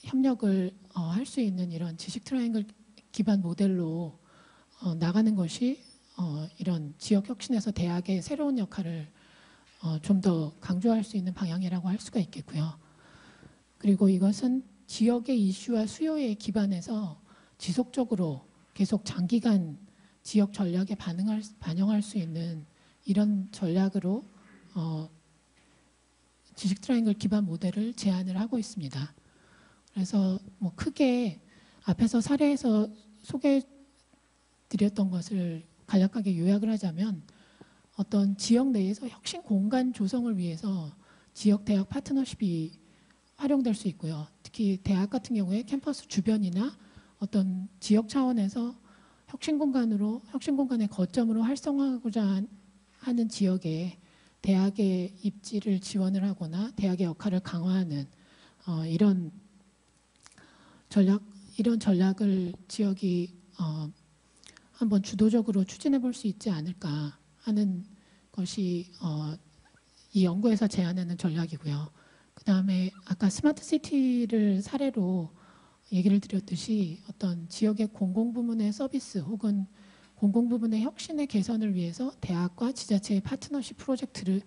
협력을 할 수 있는 이런 지식 트라이앵글 기반 모델로 나가는 것이 이런 지역 혁신에서 대학의 새로운 역할을 좀 더 강조할 수 있는 방향이라고 할 수가 있겠고요. 그리고 이것은 지역의 이슈와 수요에 기반해서 지속적으로 계속 장기간 지역 전략에 반영할 수 있는 이런 전략으로 지식 트라이앵글 기반 모델을 제안을 하고 있습니다. 그래서 뭐 크게 앞에서 사례에서 소개해 드렸던 것을 간략하게 요약을 하자면 어떤 지역 내에서 혁신 공간 조성을 위해서 지역 대학 파트너십이 활용될 수 있고요. 특히 대학 같은 경우에 캠퍼스 주변이나 어떤 지역 차원에서 혁신 공간의 거점으로 활성화하고자 하는 지역에 대학의 입지를 지원을 하거나 대학의 역할을 강화하는 이런 전략을 지역이 한번 주도적으로 추진해 볼 수 있지 않을까 하는 것이 이 연구에서 제안하는 전략이고요. 그다음에 아까 스마트 시티를 사례로 얘기를 드렸듯이 어떤 지역의 공공부문의 서비스 혹은 공공부문의 혁신의 개선을 위해서 대학과 지자체의 파트너십 프로젝트를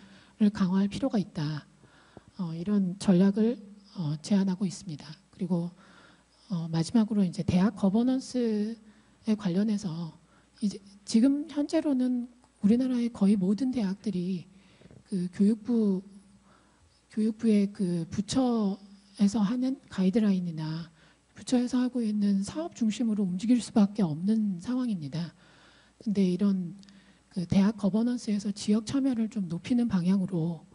강화할 필요가 있다. 이런 전략을 제안하고 있습니다. 그리고 마지막으로 이제 대학 거버넌스에 관련해서 이제 지금 현재로는 우리나라의 거의 모든 대학들이 그 교육부의 그 부처 부처에서 하는 가이드라인이나 부처에서 하고 있는 사업 중심으로 움직일 수밖에 없는 상황입니다. 근데 이런 그 대학 거버넌스에서 지역 참여를 좀 높이는 방향으로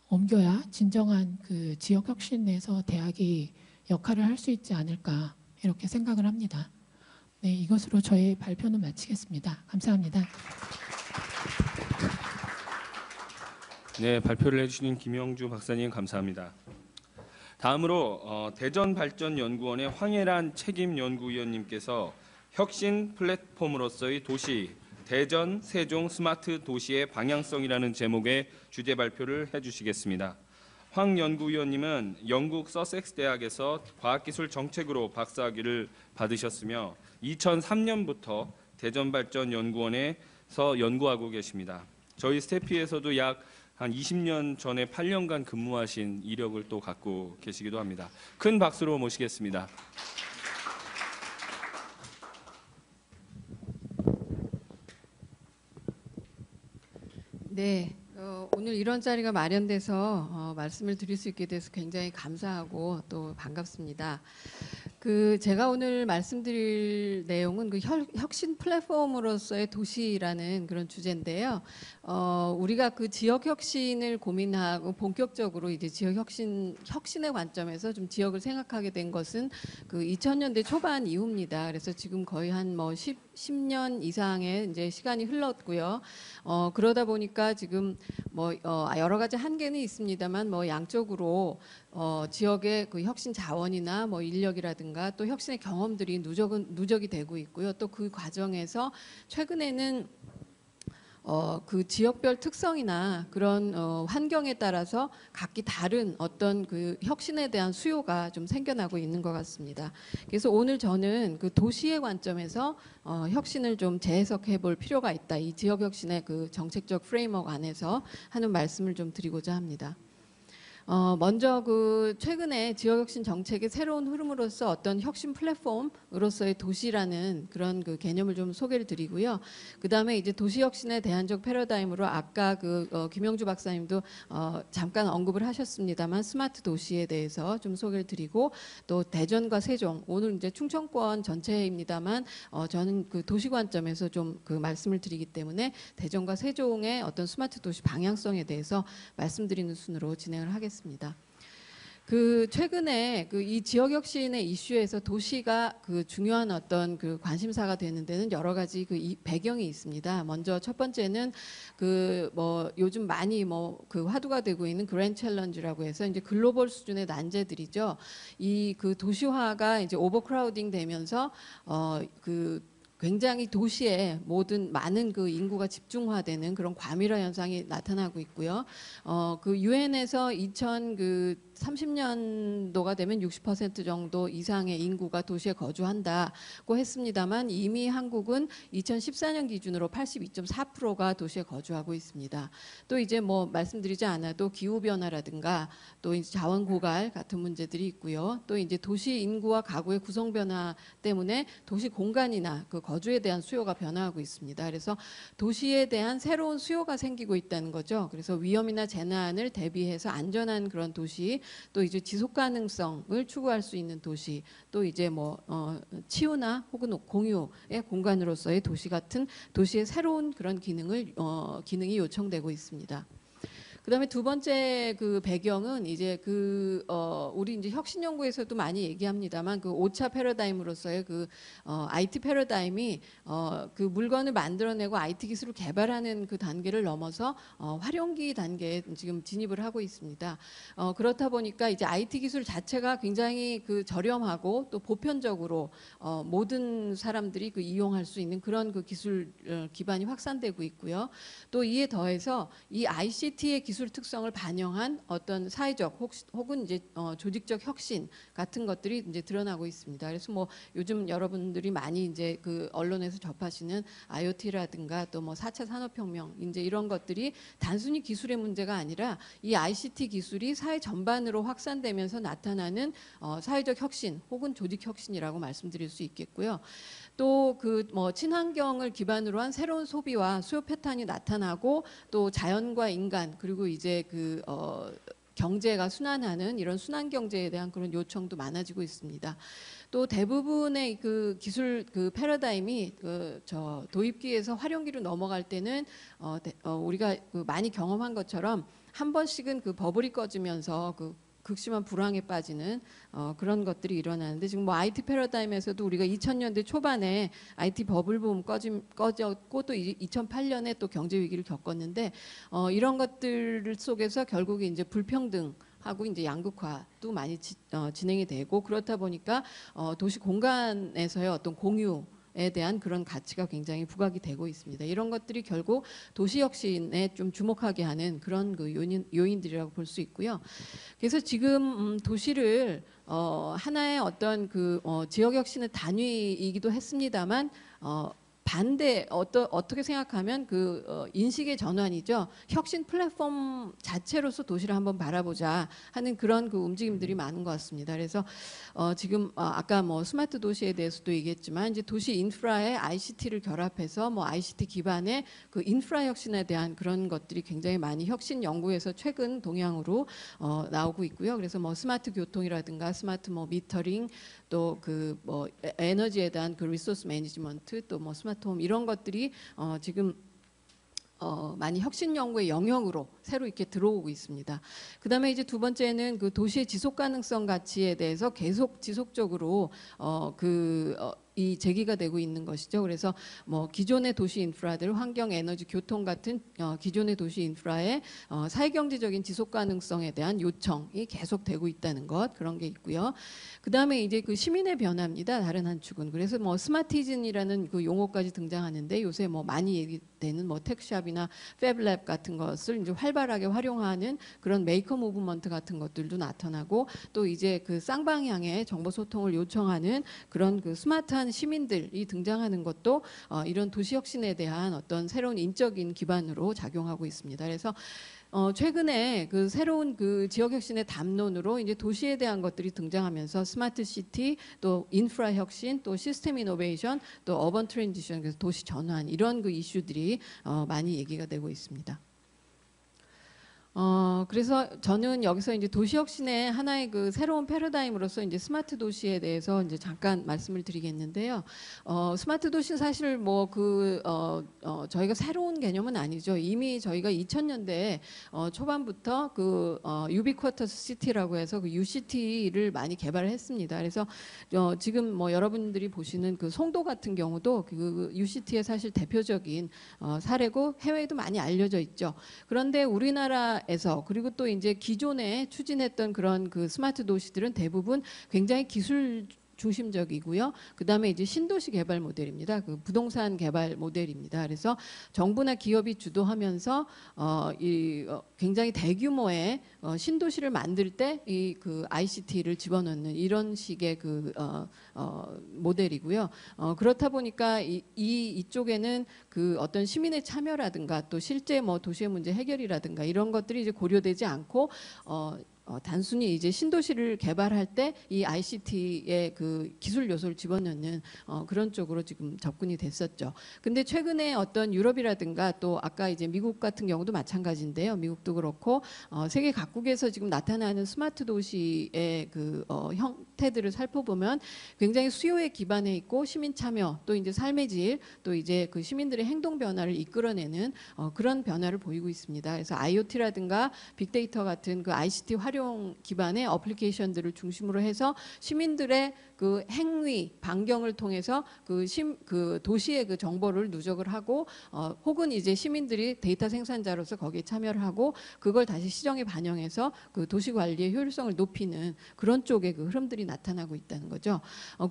옮겨야 진정한 그 지역 혁신에서 대학이 역할을 할 수 있지 않을까 이렇게 생각을 합니다. 네, 이것으로 저의 발표는 마치겠습니다. 감사합니다. 네, 발표를 해주신 김영주 박사님 감사합니다. 다음으로 대전발전연구원의 황혜란 책임연구위원님께서 혁신 플랫폼으로서의 도시, 대전 세종 스마트 도시의 방향성이라는 제목의 주제 발표를 해주시겠습니다. 황 연구위원님은 영국 서섹스 대학에서 과학기술 정책으로 박사학위를 받으셨으며 2003년부터 대전발전연구원에서 연구하고 계십니다. 저희 스태피에서도 약 한 20년 전에 8년간 근무하신 이력을 또 갖고 계시기도 합니다. 큰 박수로 모시겠습니다. 네, 오늘 이런 자리가 마련돼서 말씀을 드릴 수 있게 돼서 굉장히 감사하고 또 반갑습니다. 제가 오늘 말씀드릴 내용은 혁신 플랫폼으로서의 도시라는 그런 주제인데요. 우리가 그 지역 혁신을 고민하고 본격적으로 이제 지역 혁신의 관점에서 좀 지역을 생각하게 된 것은 그 2000년대 초반 이후입니다. 그래서 지금 거의 한 10년 이상의 이제 시간이 흘렀고요. 그러다 보니까 지금 여러 가지 한계는 있습니다만 양쪽으로 지역의 그 혁신 자원이나 인력이라든가 또 혁신의 경험들이 누적이 되고 있고요. 또 그 과정에서 최근에는 그 지역별 특성이나 그런 환경에 따라서 각기 다른 어떤 그 혁신에 대한 수요가 좀 생겨나고 있는 것 같습니다. 그래서 오늘 저는 그 도시의 관점에서 혁신을 좀 재해석해 볼 필요가 있다. 이 지역 혁신의 그 정책적 프레임워크 안에서 하는 말씀을 좀 드리고자 합니다. 먼저 최근에 지역혁신 정책의 새로운 흐름으로서 어떤 혁신 플랫폼으로서의 도시라는 그런 개념을 좀 소개를 드리고요. 그 다음에 이제 도시혁신의 대안적 패러다임으로 아까 김영주 박사님도 잠깐 언급을 하셨습니다만 스마트 도시에 대해서 좀 소개를 드리고 또 대전과 세종 오늘 이제 충청권 전체입니다만 저는 그 도시 관점에서 좀 말씀을 드리기 때문에 대전과 세종의 어떤 스마트 도시 방향성에 대해서 말씀드리는 순으로 진행을 하겠습니다. 최근에 이 지역 혁신의 이슈에서 도시가 중요한 어떤 관심사가 되는 데는 여러 가지 배경이 있습니다. 먼저 첫 번째는 요즘 많이 화두가 되고 있는 그랜드 챌린지라고 해서 이제 글로벌 수준의 난제들이죠. 이 도시화가 이제 오버크라우딩 되면서 굉장히 도시에 많은 인구가 집중화되는 그런 과밀화 현상이 나타나고 있고요. 유엔에서 2030년도가 되면 60% 정도 이상의 인구가 도시에 거주한다고 했습니다만 이미 한국은 2014년 기준으로 82.4%가 도시에 거주하고 있습니다. 또 이제 말씀드리지 않아도 기후 변화라든가 또 이제 자원 고갈 같은 문제들이 있고요. 또 이제 도시 인구와 가구의 구성 변화 때문에 도시 공간이나 거주에 대한 수요가 변화하고 있습니다. 그래서 도시에 대한 새로운 수요가 생기고 있다는 거죠. 그래서 위험이나 재난을 대비해서 안전한 그런 도시, 또 이제 지속 가능성을 추구할 수 있는 도시, 또 이제 치유나 혹은 공유의 공간으로서의 도시 같은 도시의 새로운 그런 기능이 요청되고 있습니다. 그다음에 두 번째 배경은 이제 우리 이제 혁신 연구에서도 많이 얘기합니다만 5차 패러다임으로서의 IT 패러다임이 물건을 만들어내고 IT 기술을 개발하는 단계를 넘어서 활용기 단계에 지금 진입을 하고 있습니다. 그렇다 보니까 이제 IT 기술 자체가 굉장히 저렴하고 또 보편적으로 모든 사람들이 이용할 수 있는 그런 기술 기반이 확산되고 있고요. 또 이에 더해서 이 ICT의 기술 특성을 반영한 어떤 사회적 혹은 이제 조직적 혁신 같은 것들이 이제 드러나고 있습니다. 그래서 요즘 여러분들이 많이 이제 언론에서 접하시는 IoT라든가 또 4차 산업혁명 이제 이런 것들이 단순히 기술의 문제가 아니라 이 ICT 기술이 사회 전반으로 확산되면서 나타나는 사회적 혁신 혹은 조직 혁신이라고 말씀드릴 수 있겠고요. 또 친환경을 기반으로 한 새로운 소비와 수요 패턴이 나타나고 또 자연과 인간 그리고 이제 경제가 순환하는 이런 순환 경제에 대한 그런 요청도 많아지고 있습니다. 또 대부분의 그 기술 그 패러다임이 저 도입기에서 활용기로 넘어갈 때는 우리가 그 많이 경험한 것처럼 한 번씩은 그 버블이 꺼지면서 그 극심한 불황에 빠지는 그런 것들이 일어나는데, 지금 뭐 IT 패러다임에서도 우리가 2000년대 초반에 IT 버블붐 꺼졌고 또 2008년에 또 경제 위기를 겪었는데, 이런 것들 속에서 결국에 이제 불평등 하고 이제 양극화도 많이 진행이 되고, 그렇다 보니까 도시 공간에서의 어떤 공유에 대한 그런 가치가 굉장히 부각이 되고 있습니다. 이런 것들이 결국 도시 혁신에 좀 주목하게 하는 그런 그 요인들이라고 볼 수 있고요. 그래서 지금 도시를 하나의 어떤 그 지역 혁신의 단위이기도 했습니다만, 반대 어떻게 생각하면 그 인식의 전환이죠. 혁신 플랫폼 자체로서 도시를 한번 바라보자 하는 그런 그 움직임들이 많은 것 같습니다. 그래서 지금 아까 뭐 스마트 도시에 대해서도 얘기했지만, 이제 도시 인프라에 ICT를 결합해서 뭐 ICT 기반의 그 인프라 혁신에 대한 그런 것들이 굉장히 많이 혁신 연구에서 최근 동향으로 나오고 있고요. 그래서 뭐 스마트 교통이라든가 스마트 뭐 미터링, 또 그 뭐 에너지에 대한 그 리소스 매니지먼트, 또 뭐 스마트 홈, 이런 것들이 지금 많이 혁신 연구의 영역으로 새로 이렇게 들어오고 있습니다. 그다음에 이제 두 번째는 그 도시의 지속 가능성 가치에 대해서 계속 지속적으로 이 제기가 되고 있는 것이죠. 그래서 뭐 기존의 도시 인프라들, 환경, 에너지, 교통 같은 기존의 도시 인프라의 사회경제적인 지속 가능성에 대한 요청이 계속되고 있다는 것, 그런 게 있고요. 그다음에 이제 그 시민의 변화입니다. 다른 한 축은. 그래서 뭐 스마티즌이라는 그 용어까지 등장하는데, 요새 뭐 많이 얘기되는 뭐 텍샵이나 팹랩 같은 것을 이제 활발하게 활용하는 그런 메이커 무브먼트 같은 것들도 나타나고, 또 이제 그 쌍방향의 정보 소통을 요청하는 그런 그 스마트한 시민들이 등장하는 것도 이런 도시 혁신에 대한 어떤 새로운 인적인 기반으로 작용하고 있습니다. 그래서 최근에 그 새로운 그 지역 혁신의 담론으로 이제 도시에 대한 것들이 등장하면서 스마트 시티, 또 인프라 혁신, 또 시스템 이노베이션, 또 어번 트랜지션, 그래서 도시 전환, 이런 그 이슈들이 많이 얘기가 되고 있습니다. 그래서 저는 여기서 이제 도시혁신의 하나의 그 새로운 패러다임으로서 이제 스마트 도시에 대해서 이제 잠깐 말씀을 드리겠는데요. 스마트 도시는 사실 뭐 저희가 새로운 개념은 아니죠. 이미 저희가 2000년대 초반부터 그 유비쿼터스 시티라고 해서 그 UCT를 많이 개발을 했습니다. 그래서 지금 뭐 여러분들이 보시는 그 송도 같은 경우도 그 UCT의 사실 대표적인 사례고, 해외에도 많이 알려져 있죠. 그런데 우리나라 에서, 그리고 또 이제 기존에 추진했던 그런 그 스마트 도시들은 대부분 굉장히 기술 중심적이고요. 그다음에 이제 신도시 개발 모델입니다. 그 부동산 개발 모델입니다. 그래서 정부나 기업이 주도하면서 굉장히 대규모의 신도시를 만들 때 이 그 ICT를 집어넣는 이런 식의 그 모델이고요. 그렇다 보니까 이쪽에는 그 어떤 시민의 참여라든가, 또 실제 뭐 도시의 문제 해결이라든가, 이런 것들이 이제 고려되지 않고 단순히 이제 신도시를 개발할 때 이 ICT의 그 기술 요소를 집어넣는 그런 쪽으로 지금 접근이 됐었죠. 근데 최근에 어떤 유럽이라든가, 또 아까 이제 미국 같은 경우도 마찬가지인데요. 미국도 그렇고 세계 각국에서 지금 나타나는 스마트 도시의 그 형태들을 살펴보면 굉장히 수요에 기반해 있고, 시민 참여, 또 이제 삶의 질, 또 이제 그 시민들의 행동 변화를 이끌어내는 그런 변화를 보이고 있습니다. 그래서 IoT라든가 빅데이터 같은 그 ICT 활용 기반의 어플리케이션들을 중심으로 해서 시민들의 그 행위 반경을 통해서 그 도시의 그 정보를 누적을 하고, 혹은 이제 시민들이 데이터 생산자로서 거기에 참여를 하고, 그걸 다시 시정에 반영해서 그 도시 관리의 효율성을 높이는 그런 쪽의 그 흐름들이 나타나고 있다는 거죠.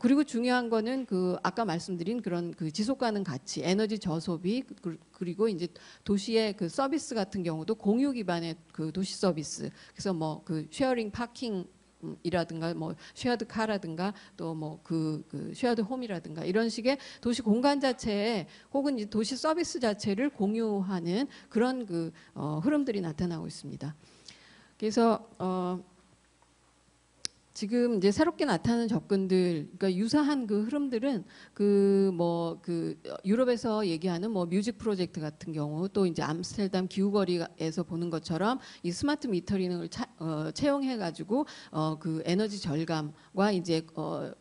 그리고 중요한 거는 그 아까 말씀드린 그런 그 지속 가능 가치, 에너지 저소비, 그리고 이제 도시의 그 서비스 같은 경우도 공유 기반의 그 도시 서비스. 그래서 뭐 그 쉐어링 파킹 이라든가, 뭐 쉐어드 카라든가, 또 뭐 그 쉐어드 홈이라든가, 이런 식의 도시 공간 자체에, 혹은 이제 도시 서비스 자체를 공유하는 그런 그 흐름들이 나타나고 있습니다. 그래서 지금 이제 새롭게 나타나는 접근들, 그러니까 유사한 그 흐름들은 유럽에서 얘기하는 뭐 뮤직 프로젝트 같은 경우, 또 이제 암스테르담 기후거리에서 보는 것처럼 이 스마트 미터링을 채용해가지고 그 에너지 절감과 이제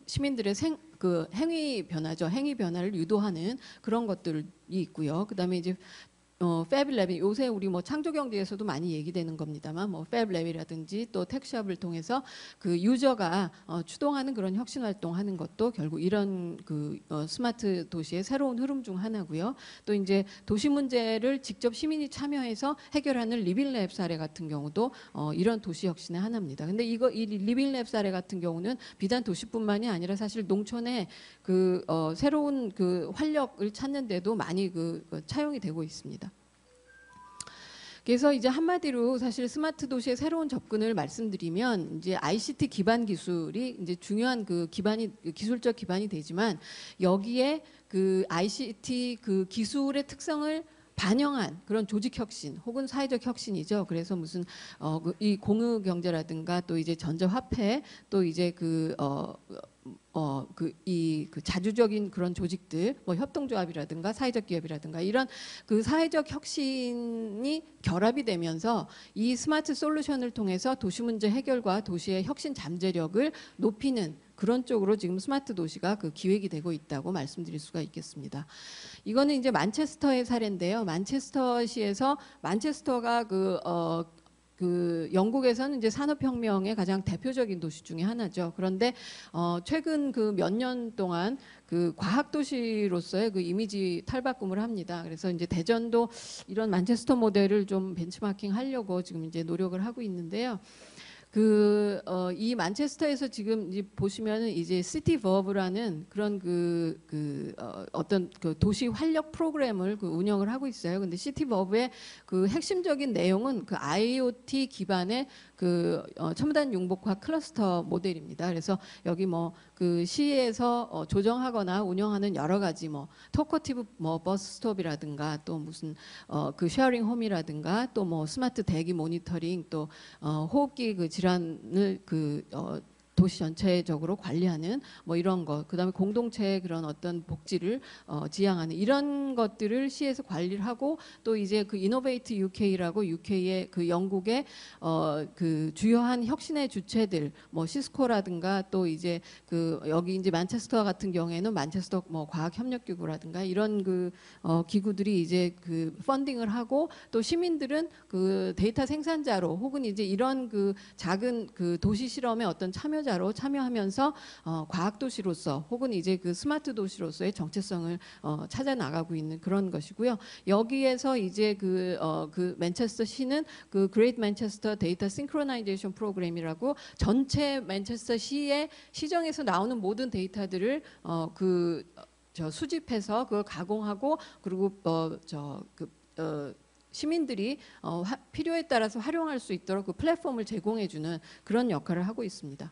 시민들의 그 행위 변화죠. 행위 변화를 유도하는 그런 것들이 있고요. 그다음에 이제 팹랩이 요새 우리 뭐 창조경제에서도 많이 얘기되는 겁니다만, 뭐 팹랩이라든지 또 택시업을 통해서 그 유저가 추동하는 그런 혁신 활동하는 것도 결국 이런 그 스마트 도시의 새로운 흐름 중 하나고요. 또 이제 도시 문제를 직접 시민이 참여해서 해결하는 리빙랩 사례 같은 경우도 이런 도시 혁신의 하나입니다. 근데 이 리빙랩 사례 같은 경우는 비단 도시뿐만이 아니라 사실 농촌에 그 새로운 그 활력을 찾는데도 많이 차용이 되고 있습니다. 그래서 이제 한마디로 사실 스마트 도시의 새로운 접근을 말씀드리면, 이제 ICT 기반 기술이 이제 중요한 그 기술적 기반이 되지만, 여기에 그 ICT 그 기술의 특성을 반영한 그런 조직 혁신 혹은 사회적 혁신이죠. 그래서 무슨 이 공유 경제라든가 또 이제 전자화폐, 또 이제 그 자주적인 그런 조직들, 뭐 협동조합이라든가 사회적 기업이라든가 이런 그 사회적 혁신이 결합이 되면서 이 스마트 솔루션을 통해서 도시 문제 해결과 도시의 혁신 잠재력을 높이는 그런 쪽으로 지금 스마트 도시가 그 기획이 되고 있다고 말씀드릴 수가 있겠습니다. 이거는 이제 만체스터의 사례인데요. 만체스터시에서 만체스터가 그 영국에서는 이제 산업혁명의 가장 대표적인 도시 중에 하나죠. 그런데 최근 그 몇 년 동안 그 과학도시로서의 그 이미지 탈바꿈을 합니다. 그래서 이제 대전도 이런 만체스터 모델을 좀 벤치마킹 하려고 지금 이제 노력을 하고 있는데요. 이 만체스터에서 지금 이제 보시면은 이제 시티 버브라는 그런 어떤 그 도시 활력 프로그램을 운영을 하고 있어요. 근데 시티 버브의 그 핵심적인 내용은 그 IoT 기반의 그 첨단 융복화 클러스터 모델입니다. 그래서 여기 뭐 그 시에서 조정하거나 운영하는 여러 가지 뭐 토커티브 뭐 버스 스톱이라든가 또 무슨 그 쉐어링 홈이라든가 또 뭐 스마트 대기 모니터링, 또 호흡기 그 질환을 도시 전체적으로 관리하는 뭐 이런 것, 그다음에 공동체의 그런 어떤 복지를 지향하는 이런 것들을 시에서 관리를 하고, 또 이제 그 이노베이트 UK라고 UK의 그 영국의 그 주요한 혁신의 주체들, 뭐 시스코라든가 또 이제 그 여기 이제 만체스터 같은 경우에는 만체스터 뭐 과학협력기구라든가 이런 그 기구들이 이제 그 펀딩을 하고, 또 시민들은 그 데이터 생산자로 혹은 이제 이런 그 작은 그 도시 실험의 어떤 참여자로 참여하면서 과학도시로서 혹은 이제 그 스마트 도시로서의 정체성을 찾아 나가고 있는 그런 것이고요. 여기에서 이제 그 맨체스터 시는 그 그레이트 맨체스터 데이터 싱크로나이제이션 프로그램이라고 전체 맨체스터 시의 시정에서 나오는 모든 데이터들을 수집해서 그걸 가공하고, 그리고 시민들이 필요에 따라서 활용할 수 있도록 그 플랫폼을 제공해주는 그런 역할을 하고 있습니다.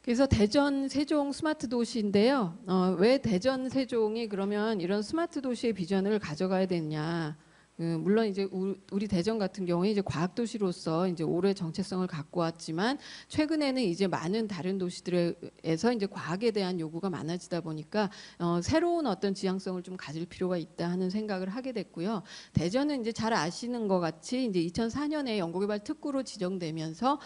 그래서 대전 세종 스마트 도시인데요. 왜 대전 세종이 그러면 이런 스마트 도시의 비전을 가져가야 되냐? 물론 이제 우리 대전 같은 경우에 이제 과학도시로서 이제 오래 정체성을 갖고 왔지만, 최근에는 이제 많은 다른 도시들에서 이제 과학에 대한 요구가 많아지다 보니까 새로운 어떤 지향성을 좀 가질 필요가 있다 하는 생각을 하게 됐고요. 대전은 이제 잘 아시는 것 같이 이제 2004년에 연구개발 특구로 지정되면서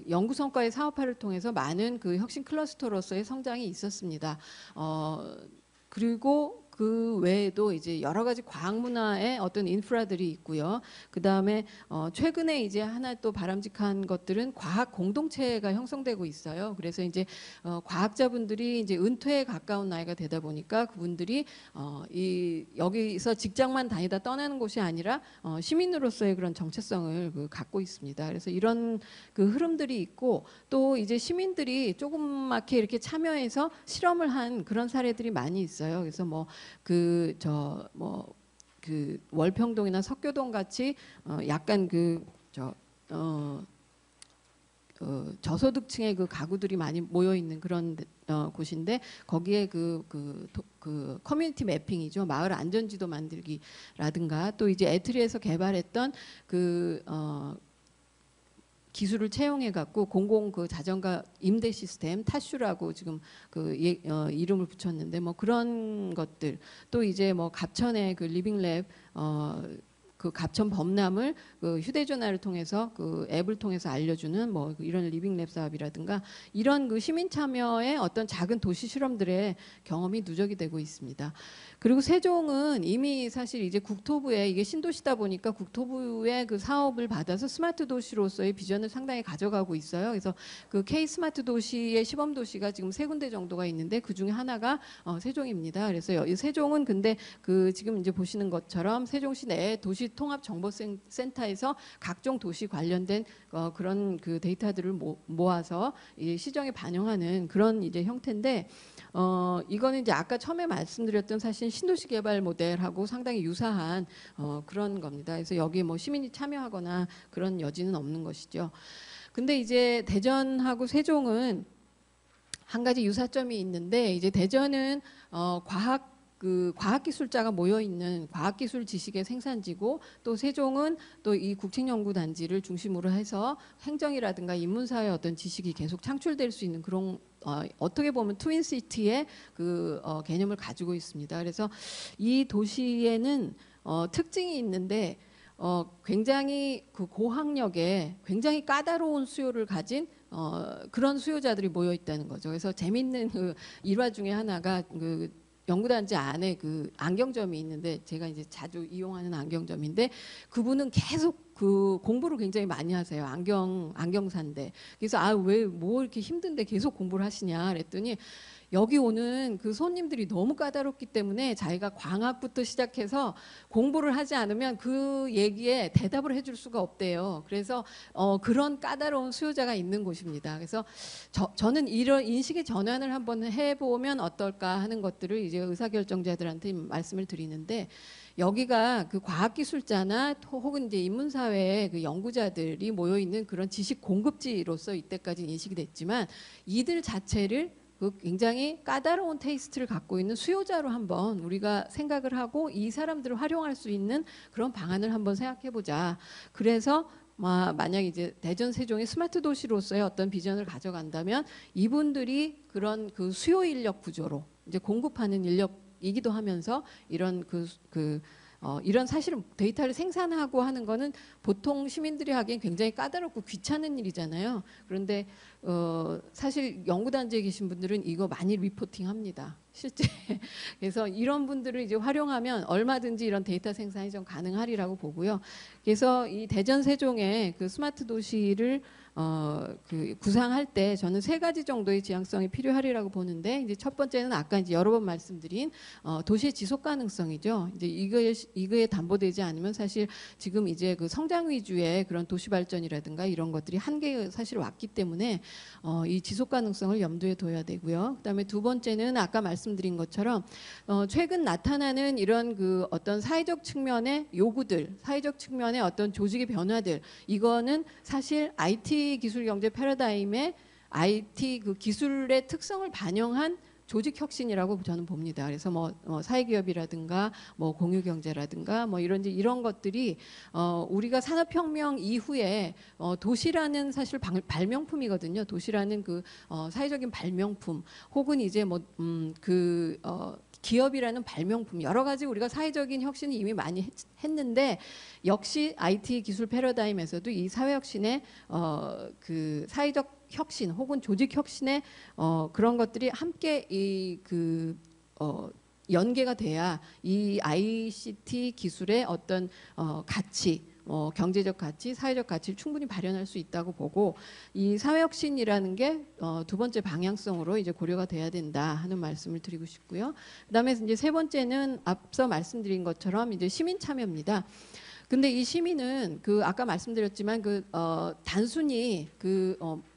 연구 성과의 사업화를 통해서 많은 그 혁신 클러스터로서의 성장이 있었습니다. 그리고 그 외에도 이제 여러 가지 과학 문화의 어떤 인프라들이 있고요. 그 다음에 최근에 이제 하나 또 바람직한 것들은 과학 공동체가 형성되고 있어요. 그래서 이제 과학자분들이 이제 은퇴에 가까운 나이가 되다 보니까 그분들이 여기서 직장만 다니다 떠나는 곳이 아니라 시민으로서의 그런 정체성을 갖고 있습니다. 그래서 이런 그 흐름들이 있고, 또 이제 시민들이 조그맣게 이렇게 참여해서 실험을 한 그런 사례들이 많이 있어요. 그래서 월평동이나 석교동 같이 약간 저소득층의 그 가구들이 많이 모여 있는 그런 곳인데, 거기에 그 커뮤니티 매핑이죠. 마을 안전지도 만들기라든가, 또 이제 애트리에서 개발했던 기술을 채용해 갖고 공공 그 자전거 임대 시스템 타슈라고 지금 이름을 붙였는데 뭐 그런 것들 또 이제 뭐 갑천의 그 리빙랩 그 갑천 범람을 그 휴대전화를 통해서 그 앱을 통해서 알려주는 뭐 이런 리빙랩 사업이라든가 이런 그 시민 참여의 어떤 작은 도시 실험들의 경험이 누적이 되고 있습니다. 그리고 세종은 이미 사실 이제 국토부에 이게 신도시다 보니까 국토부의 그 사업을 받아서 스마트 도시로서의 비전을 상당히 가져가고 있어요. 그래서 그 K 스마트 도시의 시범 도시가 지금 3군데 정도가 있는데 그 중에 하나가 세종입니다. 그래서 이 세종은 근데 그 지금 이제 보시는 것처럼 세종시 내 도시 통합 정보센터에서 각종 도시 관련된 그런 그 데이터들을 모아서 이 시정에 반영하는 그런 이제 형태인데 이거는 이제 아까 처음에 말씀드렸던 사실 신도시 개발 모델하고 상당히 유사한 그런 겁니다. 그래서 여기에 뭐 시민이 참여하거나 그런 여지는 없는 것이죠. 근데 이제 대전하고 세종은 한 가지 유사점이 있는데 이제 대전은 과학기술자가 모여 있는 과학기술 지식의 생산지고 또 세종은 또 이 국책연구단지를 중심으로 해서 행정이라든가 인문사의 어떤 지식이 계속 창출될 수 있는 그런 어떻게 보면 트윈시티의 그 개념을 가지고 있습니다. 그래서 이 도시에는 특징이 있는데 굉장히 그 고학력에 굉장히 까다로운 수요를 가진 그런 수요자들이 모여 있다는 거죠. 그래서 재밌는 그 일화 중에 하나가 그 연구단지 안에 그 안경점이 있는데 제가 이제 자주 이용하는 안경점인데 그분은 계속 그 공부를 굉장히 많이 하세요. 안경사인데. 그래서 왜 뭐 이렇게 힘든데 계속 공부를 하시냐 그랬더니 여기 오는 그 손님들이 너무 까다롭기 때문에 자기가 광학부터 시작해서 공부를 하지 않으면 그 얘기에 대답을 해줄 수가 없대요. 그래서 그런 까다로운 수요자가 있는 곳입니다. 그래서 저는 이런 인식의 전환을 한번 해보면 어떨까 하는 것들을 이제 의사결정자들한테 말씀을 드리는데 여기가 그 과학기술자나 혹은 이제 인문사회의 그 연구자들이 모여 있는 그런 지식 공급지로서 이때까지 인식이 됐지만 이들 자체를 그 굉장히 까다로운 테이스트를 갖고 있는 수요자로 한번 우리가 생각을 하고 이 사람들을 활용할 수 있는 그런 방안을 한번 생각해 보자. 그래서 만약 이제 대전 세종의 스마트 도시로서의 어떤 비전을 가져간다면 이분들이 그런 그 수요 인력 구조로 이제 공급하는 인력이기도 하면서 이런 이런 사실은 데이터를 생산하고 하는 거는 보통 시민들이 하기엔 굉장히 까다롭고 귀찮은 일이잖아요. 그런데 사실 연구단지에 계신 분들은 이거 많이 리포팅합니다. 실제. 그래서 이런 분들을 이제 활용하면 얼마든지 이런 데이터 생산이 좀 가능하리라고 보고요. 그래서 이 대전 세종의 그 스마트 도시를 그 구상할 때 저는 3가지 정도의 지향성이 필요하리라고 보는데 이제 첫 번째는 아까 이제 여러 번 말씀드린 도시의 지속 가능성이죠. 이제 이거에 담보되지 않으면 사실 지금 이제 그 성장 위주의 그런 도시 발전이라든가 이런 것들이 한계에 사실 왔기 때문에 이 지속 가능성을 염두에 둬야 되고요. 그다음에 두 번째는 아까 말씀드린 것처럼 최근 나타나는 이런 그 어떤 사회적 측면의 요구들, 사회적 측면의 어떤 조직의 변화들 이거는 사실 IT 기술 경제 패러다임의 IT 그 기술의 특성을 반영한 조직 혁신이라고 저는 봅니다. 그래서 사회기업이라든가 공유 경제라든가 이런 것들이 우리가 산업혁명 이후에 도시라는 사실 발명품이거든요. 도시라는 그 사회적인 발명품 혹은 이제 기업이라는 발명품 여러 가지 우리가 사회적인 혁신을 이미 많이 했는데 역시 IT 기술 패러다임에서도 이 사회 혁신의 그 사회적 혁신 혹은 조직 혁신의 그런 것들이 함께 연계가 돼야 이 ICT 기술의 어떤 가치 경제적 가치, 사회적 가치를 충분히 발현할 수 있다고 보고 이 사회혁신이라는 게 두 번째 방향성으로 이제 고려가 돼야 된다 하는 말씀을 드리고 싶고요. 그다음에 이제 세 번째는 앞서 말씀드린 것처럼 이제 시민 참여입니다. 근데 이 시민은 아까 말씀드렸지만 단순히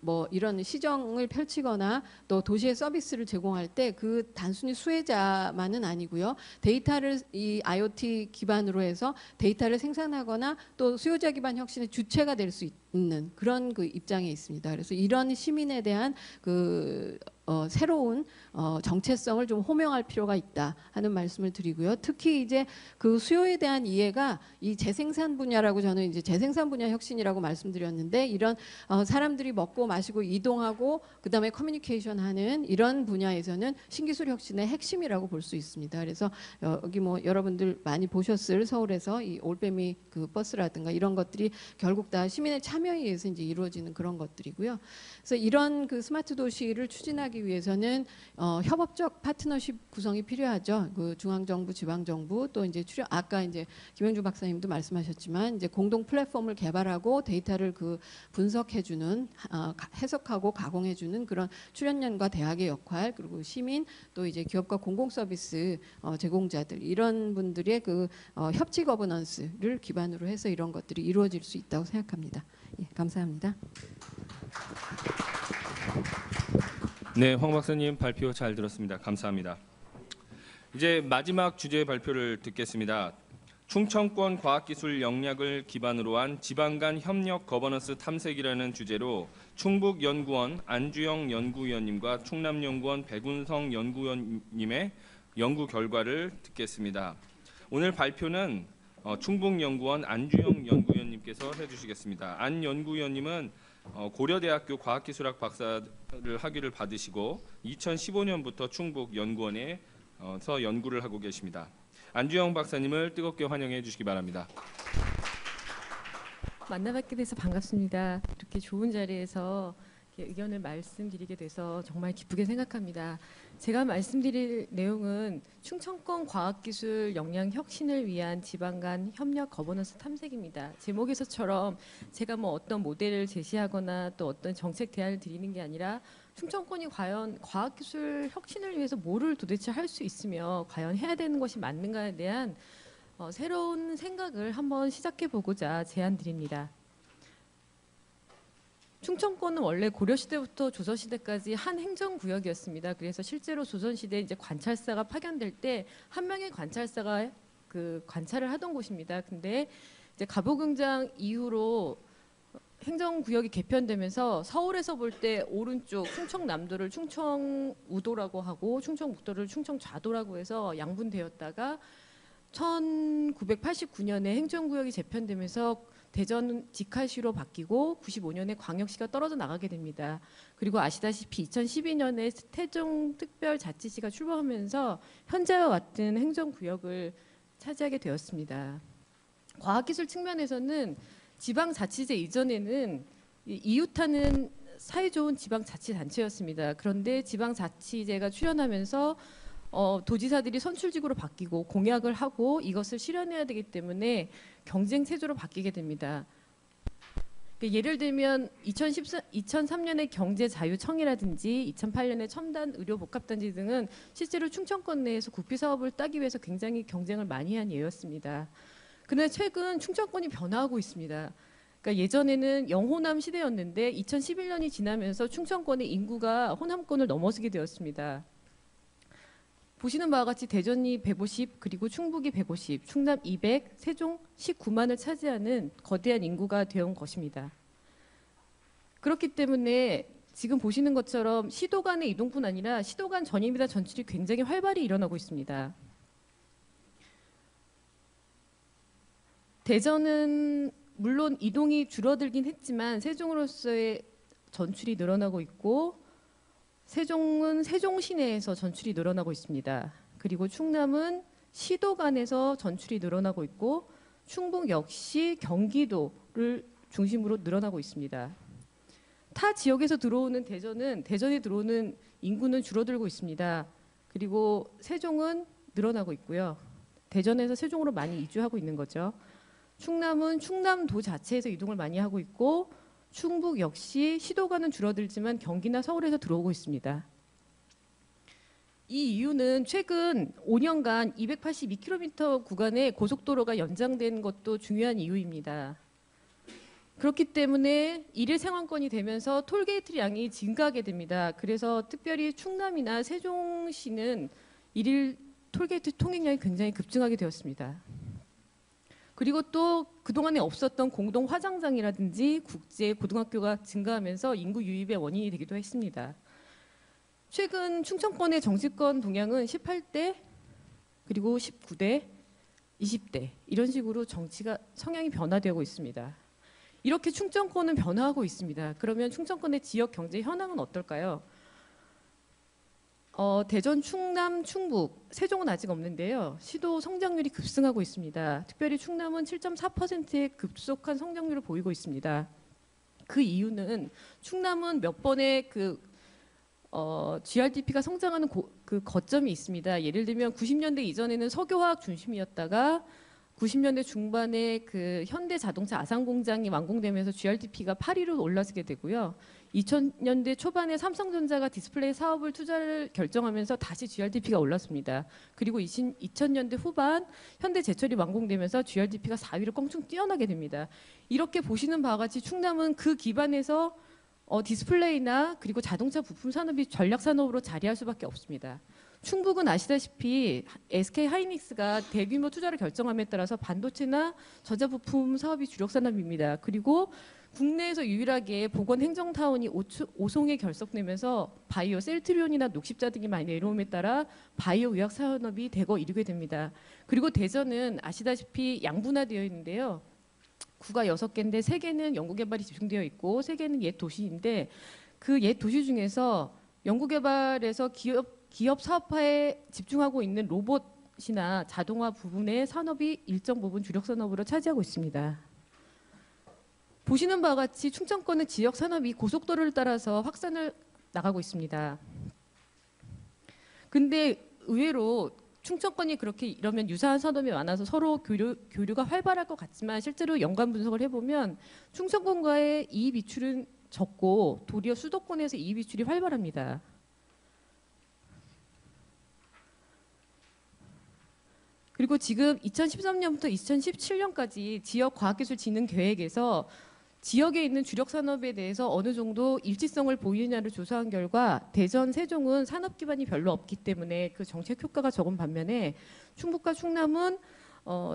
뭐 이런 시정을 펼치거나 또 도시의 서비스를 제공할 때 그 단순히 수혜자만은 아니고요. 데이터를 이 IoT 기반으로 해서 데이터를 생산하거나 또 수요자 기반 혁신의 주체가 될 수 있는 그런 그 입장에 있습니다. 그래서 이런 시민에 대한 그 새로운 정체성을 좀 호명할 필요가 있다 하는 말씀을 드리고요. 특히 이제 그 수요에 대한 이해가 이 재생산 분야라고 저는 이제 재생산 분야 혁신이라고 말씀드렸는데 이런 사람들이 먹고 마시고 이동하고 그다음에 커뮤니케이션하는 이런 분야에서는 신기술 혁신의 핵심이라고 볼 수 있습니다. 그래서 여기 뭐 여러분들 많이 보셨을 서울에서 이 올빼미 그 버스라든가 이런 것들이 결국 다 시민의 참여에 의해서 이제 이루어지는 그런 것들이고요. 그래서 이런 그 스마트 도시를 추진하기 위해서는 협업적 파트너십 구성이 필요하죠. 그 중앙정부, 지방정부 또 이제 아까 이제 김영주 박사님도 말씀하셨지만 이제 공동 플랫폼을 개발하고 데이터를 그 분석해주는 해석하고 가공해주는 그런 출연연과 대학의 역할 그리고 시민 또 이제 기업과 공공 서비스 제공자들 이런 분들의 그 협치 거버넌스를 기반으로 해서 이런 것들이 이루어질 수 있다고 생각합니다. 예, 감사합니다. 네, 황 박사님 발표 잘 들었습니다. 감사합니다. 이제 마지막 주제 발표를 듣겠습니다. 충청권 과학기술 역량을 기반으로 한 지방 간 협력 거버넌스 탐색이라는 주제로 충북연구원 안주영 연구위원님과 충남연구원 백운성 연구위원님의 연구 결과를 듣겠습니다. 오늘 발표는 충북연구원 안주영 연구위원님께서 해주시겠습니다. 안 연구위원님은 고려대학교 과학기술학 박사를 학위를 받으시고 2015년부터 충북연구원에서 연구를 하고 계십니다. 안주영 박사님을 뜨겁게 환영해 주시기 바랍니다. 만나뵙게 돼서 반갑습니다. 이렇게 좋은 자리에서 의견을 말씀드리게 돼서 정말 기쁘게 생각합니다. 제가 말씀드릴 내용은 충청권 과학기술 역량 혁신을 위한 지방 간 협력 거버넌스 탐색입니다. 제목에서처럼 제가 뭐 어떤 모델을 제시하거나 또 어떤 정책 대안을 드리는 게 아니라 충청권이 과연 과학기술 혁신을 위해서 뭐를 도대체 할 수 있으며 과연 해야 되는 것이 맞는가에 대한 새로운 생각을 한번 시작해보고자 제안드립니다. 충청권은 원래 고려시대부터 조선시대까지 한 행정구역이었습니다. 그래서 실제로 조선시대 이제 관찰사가 파견될 때 한 명의 관찰사가 그 관찰을 하던 곳입니다. 근데 이제 갑오경장 이후로 행정구역이 개편되면서 서울에서 볼 때 오른쪽 충청남도를 충청우도라고 하고 충청북도를 충청좌도라고 해서 양분되었다가 1989년에 행정구역이 재편되면서 대전 직할시로 바뀌고 95년에 광역시가 떨어져 나가게 됩니다. 그리고 아시다시피 2012년에 태종특별자치시가 출범하면서 현재와 같은 행정구역을 차지하게 되었습니다. 과학기술 측면에서는 지방자치제 이전에는 이웃하는 사이좋은 지방자치단체였습니다. 그런데 지방자치제가 출현하면서 도지사들이 선출직으로 바뀌고 공약을 하고 이것을 실현해야 되기 때문에 경쟁 체제로 바뀌게 됩니다. 예를 들면 2003년에 경제자유청이라든지 2008년에 첨단 의료복합단지 등은 실제로 충청권 내에서 구피사업을 따기 위해서 굉장히 경쟁을 많이 한 예였습니다. 그런데 최근 충청권이 변화하고 있습니다. 그러니까 예전에는 영호남 시대였는데 2011년이 지나면서 충청권의 인구가 호남권을 넘어서게 되었습니다. 보시는 바와 같이 대전이 150 그리고 충북이 150, 충남 200, 세종 19만을 차지하는 거대한 인구가 되어온 것입니다. 그렇기 때문에 지금 보시는 것처럼 시도 간의 이동뿐 아니라 시도 간 전입이나 전출이 굉장히 활발히 일어나고 있습니다. 대전은 물론 이동이 줄어들긴 했지만 세종으로서의 전출이 늘어나고 있고 세종은 세종 시내에서 전출이 늘어나고 있습니다. 그리고 충남은 시도 간에서 전출이 늘어나고 있고 충북 역시 경기도를 중심으로 늘어나고 있습니다. 타 지역에서 들어오는 대전에 들어오는 인구는 줄어들고 있습니다. 그리고 세종은 늘어나고 있고요. 대전에서 세종으로 많이 이주하고 있는 거죠. 충남은 충남도 자체에서 이동을 많이 하고 있고 충북 역시 시도가는 줄어들지만 경기나 서울에서 들어오고 있습니다. 이 이유는 최근 5년간 282km 구간의 고속도로가 연장된 것도 중요한 이유입니다. 그렇기 때문에 일일 생활권이 되면서 톨게이트 양이 증가하게 됩니다. 그래서 특별히 충남이나 세종시는 일일 톨게이트 통행량이 굉장히 급증하게 되었습니다. 그리고 또 그동안에 없었던 공동 화장장이라든지 국제 고등학교가 증가하면서 인구 유입의 원인이 되기도 했습니다. 최근 충청권의 정치권 동향은 18대 그리고 19대, 20대 이런 식으로 정치가 성향이 변화되고 있습니다. 이렇게 충청권은 변화하고 있습니다. 그러면 충청권의 지역 경제 현황은 어떨까요? 대전, 충남, 충북, 세종은 아직 없는데요. 시도 성장률이 급승하고 있습니다. 특별히 충남은 7.4%의 급속한 성장률을 보이고 있습니다. 그 이유는 충남은 몇 번의 GRDP가 성장하는 그 거점이 있습니다. 예를 들면 90년대 이전에는 석유화학 중심이었다가 90년대 중반에 그 현대자동차 아산공장이 완공되면서 GRDP가 8위로 올라서게 되고요. 2000년대 초반에 삼성전자가 디스플레이 사업을 투자를 결정하면서 다시 GRDP가 올랐습니다. 그리고 2000년대 후반 현대제철이 완공되면서 GRDP가 4위로 껑충 뛰어나게 됩니다. 이렇게 보시는 바와 같이 충남은 그 기반에서 디스플레이나 그리고 자동차 부품 산업이 전략 산업으로 자리할 수밖에 없습니다. 충북은 아시다시피 SK 하이닉스가 대규모 투자를 결정함에 따라서 반도체나 전자부품 사업이 주력 산업입니다. 그리고 국내에서 유일하게 보건 행정타운이 5송에 결석되면서 바이오 셀트리온이나 녹십자 등이 많이 내려옴에 따라 바이오 의학 산업이 대거 이루게 됩니다. 그리고 대전은 아시다시피 양분화되어 있는데요. 구가 6개인데 3개는 연구개발이 집중되어 있고 3개는 옛 도시인데 그 옛 도시 중에서 연구개발에서 기업 사업화에 집중하고 있는 로봇이나 자동화 부분의 산업이 일정 부분 주력 산업으로 차지하고 있습니다. 보시는 바와 같이 충청권은 지역 산업이 고속도로를 따라서 확산을 나가고 있습니다. 근데 의외로 충청권이 그렇게 이러면 유사한 산업이 많아서 서로 교류가 활발할 것 같지만 실제로 연관 분석을 해보면 충청권과의 이익 비출은 적고 도리어 수도권에서 이익 비출이 활발합니다. 그리고 지금 2013년부터 2017년까지 지역과학기술진흥계획에서 지역에 있는 주력 산업에 대해서 어느 정도 일치성을 보이느냐를 조사한 결과 대전, 세종은 산업 기반이 별로 없기 때문에 그 정책 효과가 적은 반면에 충북과 충남은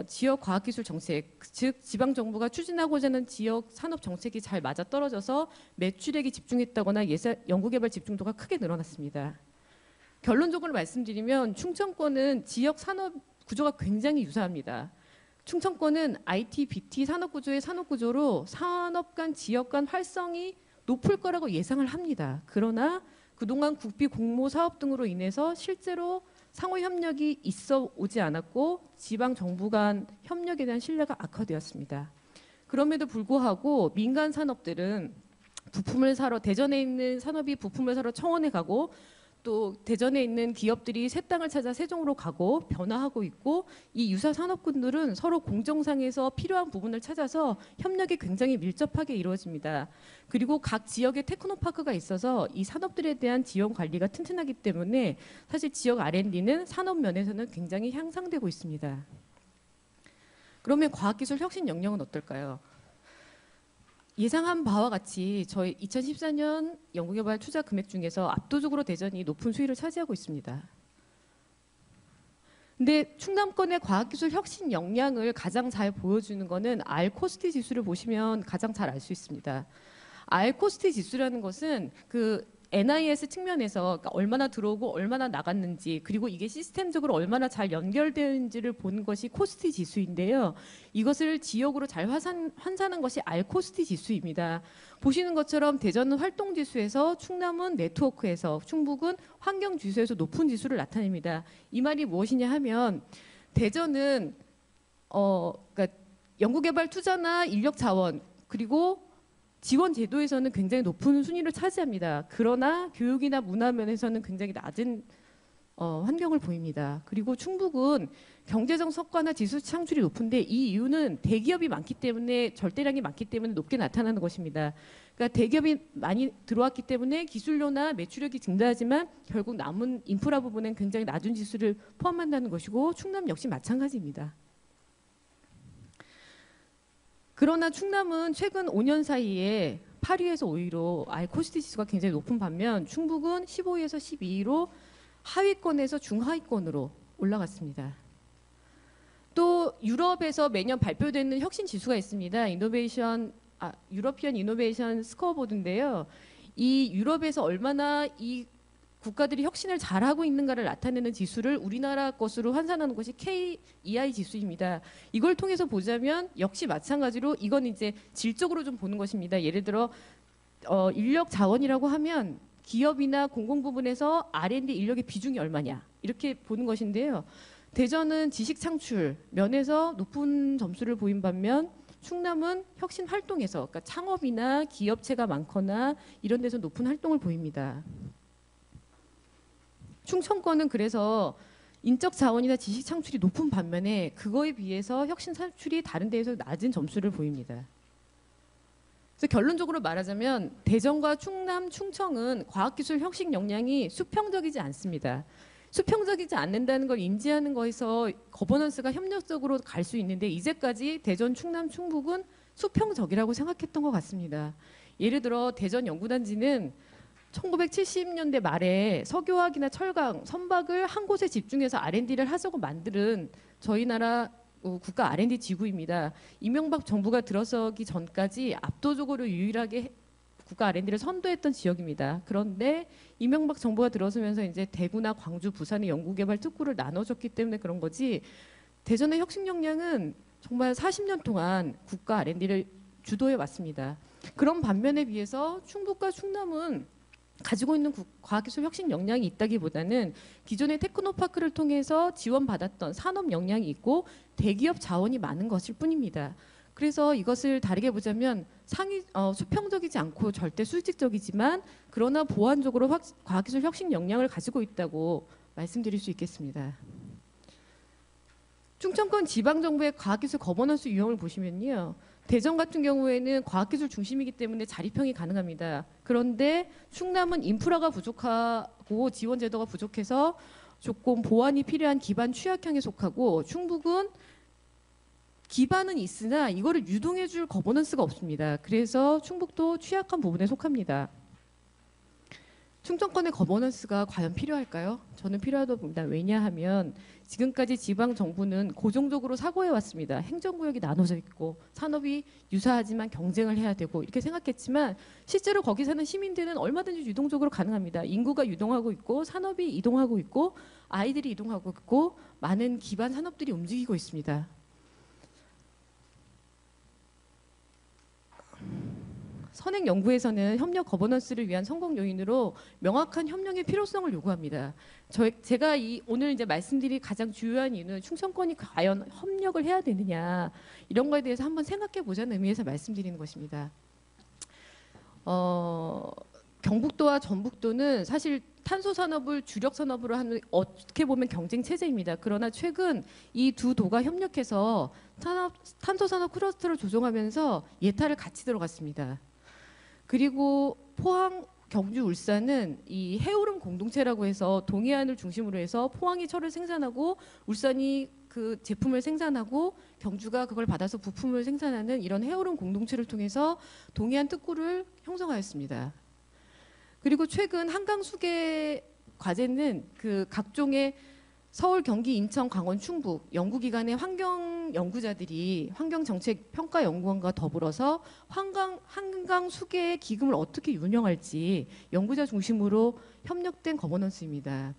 지역 과학기술 정책, 즉 지방 정부가 추진하고자 하는 지역 산업 정책이 잘 맞아 떨어져서 매출액이 집중했다거나 연구개발 집중도가 크게 늘어났습니다. 결론적으로 말씀드리면 충청권은 지역 산업 구조가 굉장히 유사합니다. 충청권은 IT, BT 산업구조의 산업구조로 산업 간 지역 간 활성이 높을 거라고 예상을 합니다. 그러나 그동안 국비 공모 사업 등으로 인해서 실제로 상호 협력이 있어 오지 않았고 지방 정부 간 협력에 대한 신뢰가 악화되었습니다. 그럼에도 불구하고 민간 산업들은 부품을 사러 대전에 있는 산업이 부품을 사러 청원에 가고 또 대전에 있는 기업들이 새 땅을 찾아 세종으로 가고 변화하고 있고 이 유사 산업군들은 서로 공정상에서 필요한 부분을 찾아서 협력이 굉장히 밀접하게 이루어집니다. 그리고 각 지역에 테크노파크가 있어서 이 산업들에 대한 지원 관리가 튼튼하기 때문에 사실 지역 R&D는 산업 면에서는 굉장히 향상되고 있습니다. 그러면 과학기술 혁신 역량은 어떨까요? 예상한 바와 같이 저희 2014년 연구개발 투자 금액 중에서 압도적으로 대전이 높은 수위를 차지하고 있습니다. 근데 충남권의 과학기술 혁신 역량을 가장 잘 보여주는 거는 R코스트 지수를 보시면 가장 잘 알 수 있습니다. R코스트 지수라는 것은 그 NIS 측면에서 그러니까 얼마나 들어오고 얼마나 나갔는지 그리고 이게 시스템적으로 얼마나 잘 연결되는지를 보는 것이 코스트 지수인데요. 이것을 지역으로 잘 환산한 것이 R코스트 지수입니다. 보시는 것처럼 대전은 활동 지수에서 충남은 네트워크에서 충북은 환경 지수에서 높은 지수를 나타냅니다. 이 말이 무엇이냐 하면 대전은 그러니까 연구개발 투자나 인력 자원 그리고 지원 제도에서는 굉장히 높은 순위를 차지합니다. 그러나 교육이나 문화 면에서는 굉장히 낮은 환경을 보입니다. 그리고 충북은 경제적 성과나 지수 창출이 높은데 이 이유는 대기업이 많기 때문에 절대량이 많기 때문에 높게 나타나는 것입니다. 그러니까 대기업이 많이 들어왔기 때문에 기술료나 매출액이 증가하지만 결국 남은 인프라 부분은 굉장히 낮은 지수를 포함한다는 것이고 충남 역시 마찬가지입니다. 그러나 충남은 최근 5년 사이에 8위에서 5위로 아예 코스트 지수가 굉장히 높은 반면 충북은 15위에서 12위로 하위권에서 중하위권으로 올라갔습니다. 또 유럽에서 매년 발표되는 혁신 지수가 있습니다. 유러피언 이노베이션 스코어보드인데요. 이 유럽에서 얼마나 이 국가들이 혁신을 잘하고 있는가를 나타내는 지수를 우리나라 것으로 환산하는 것이 KEI 지수입니다. 이걸 통해서 보자면 역시 마찬가지로 이건 이제 질적으로 좀 보는 것입니다. 예를 들어 인력 자원이라고 하면 기업이나 공공 부분에서 R&D 인력의 비중이 얼마냐 이렇게 보는 것인데요. 대전은 지식 창출 면에서 높은 점수를 보인 반면 충남은 혁신 활동에서 그러니까 창업이나 기업체가 많거나 이런 데서 높은 활동을 보입니다. 충청권은 그래서 인적 자원이나 지식 창출이 높은 반면에 그거에 비해서 혁신 창출이 다른 데에서 낮은 점수를 보입니다. 그래서 결론적으로 말하자면 대전과 충남, 충청은 과학기술 혁신 역량이 수평적이지 않습니다. 수평적이지 않는다는 걸 인지하는 거에서 거버넌스가 협력적으로 갈 수 있는데 이제까지 대전, 충남, 충북은 수평적이라고 생각했던 것 같습니다. 예를 들어 대전 연구단지는 1970년대 말에 석유화학이나 철강, 선박을 한 곳에 집중해서 R&D를 하자고 만든 저희 나라 국가 R&D 지구입니다. 이명박 정부가 들어서기 전까지 압도적으로 유일하게 국가 R&D를 선도했던 지역입니다. 그런데 이명박 정부가 들어서면서 이제 대구나 광주, 부산의 연구개발 특구를 나눠줬기 때문에 그런 거지 대전의 혁신 역량은 정말 40년 동안 국가 R&D를 주도해 왔습니다. 그런 반면에 비해서 충북과 충남은 가지고 있는 과학기술 혁신 역량이 있다기보다는 기존의 테크노파크를 통해서 지원받았던 산업 역량이 있고 대기업 자원이 많은 것일 뿐입니다. 그래서 이것을 다르게 보자면 수평적이지 않고 절대 수직적이지만 그러나 보완적으로 과학기술 혁신 역량을 가지고 있다고 말씀드릴 수 있겠습니다. 충청권 지방정부의 과학기술 거버넌스 유형을 보시면요. 대전 같은 경우에는 과학기술 중심이기 때문에 자립형이 가능합니다. 그런데 충남은 인프라가 부족하고 지원 제도가 부족해서 조금 보완이 필요한 기반 취약형에 속하고 충북은 기반은 있으나 이거를 유동해 줄 거버넌스가 없습니다. 그래서 충북도 취약한 부분에 속합니다. 충청권의 거버넌스가 과연 필요할까요? 저는 필요하다고 봅니다. 왜냐하면 지금까지 지방 정부는 고정적으로 사고해 왔습니다. 행정구역이 나눠져 있고 산업이 유사하지만 경쟁을 해야 되고 이렇게 생각했지만 실제로 거기 사는 시민들은 얼마든지 유동적으로 가능합니다. 인구가 유동하고 있고 산업이 이동하고 있고 아이들이 이동하고 있고 많은 기반 산업들이 움직이고 있습니다. 선행 연구에서는 협력 거버넌스를 위한 성공 요인으로 명확한 협력의 필요성을 요구합니다. 제가 오늘 이제 말씀드릴 가장 주요한 이유는 충청권이 과연 협력을 해야 되느냐 이런 거에 대해서 한번 생각해 보자는 의미에서 말씀드리는 것입니다. 경북도와 전북도는 사실 탄소 산업을 주력 산업으로 하는 어떻게 보면 경쟁 체제입니다. 그러나 최근 이 두 도가 협력해서 탄소 산업 클러스터를 조정하면서 예타를 같이 들어갔습니다. 그리고 포항, 경주, 울산은 이 해오름 공동체라고 해서 동해안을 중심으로 해서 포항이 철을 생산하고 울산이 그 제품을 생산하고 경주가 그걸 받아서 부품을 생산하는 이런 해오름 공동체를 통해서 동해안 특구를 형성하였습니다. 그리고 최근 한강 수계 과제는 그 각종의 서울, 경기, 인천, 강원, 충북 연구기관의 환경 연구자들이 환경정책평가연구원과 더불어서 한강 수계의 기금을 어떻게 운영할지 연구자 중심으로 협력된 거버넌스입니다.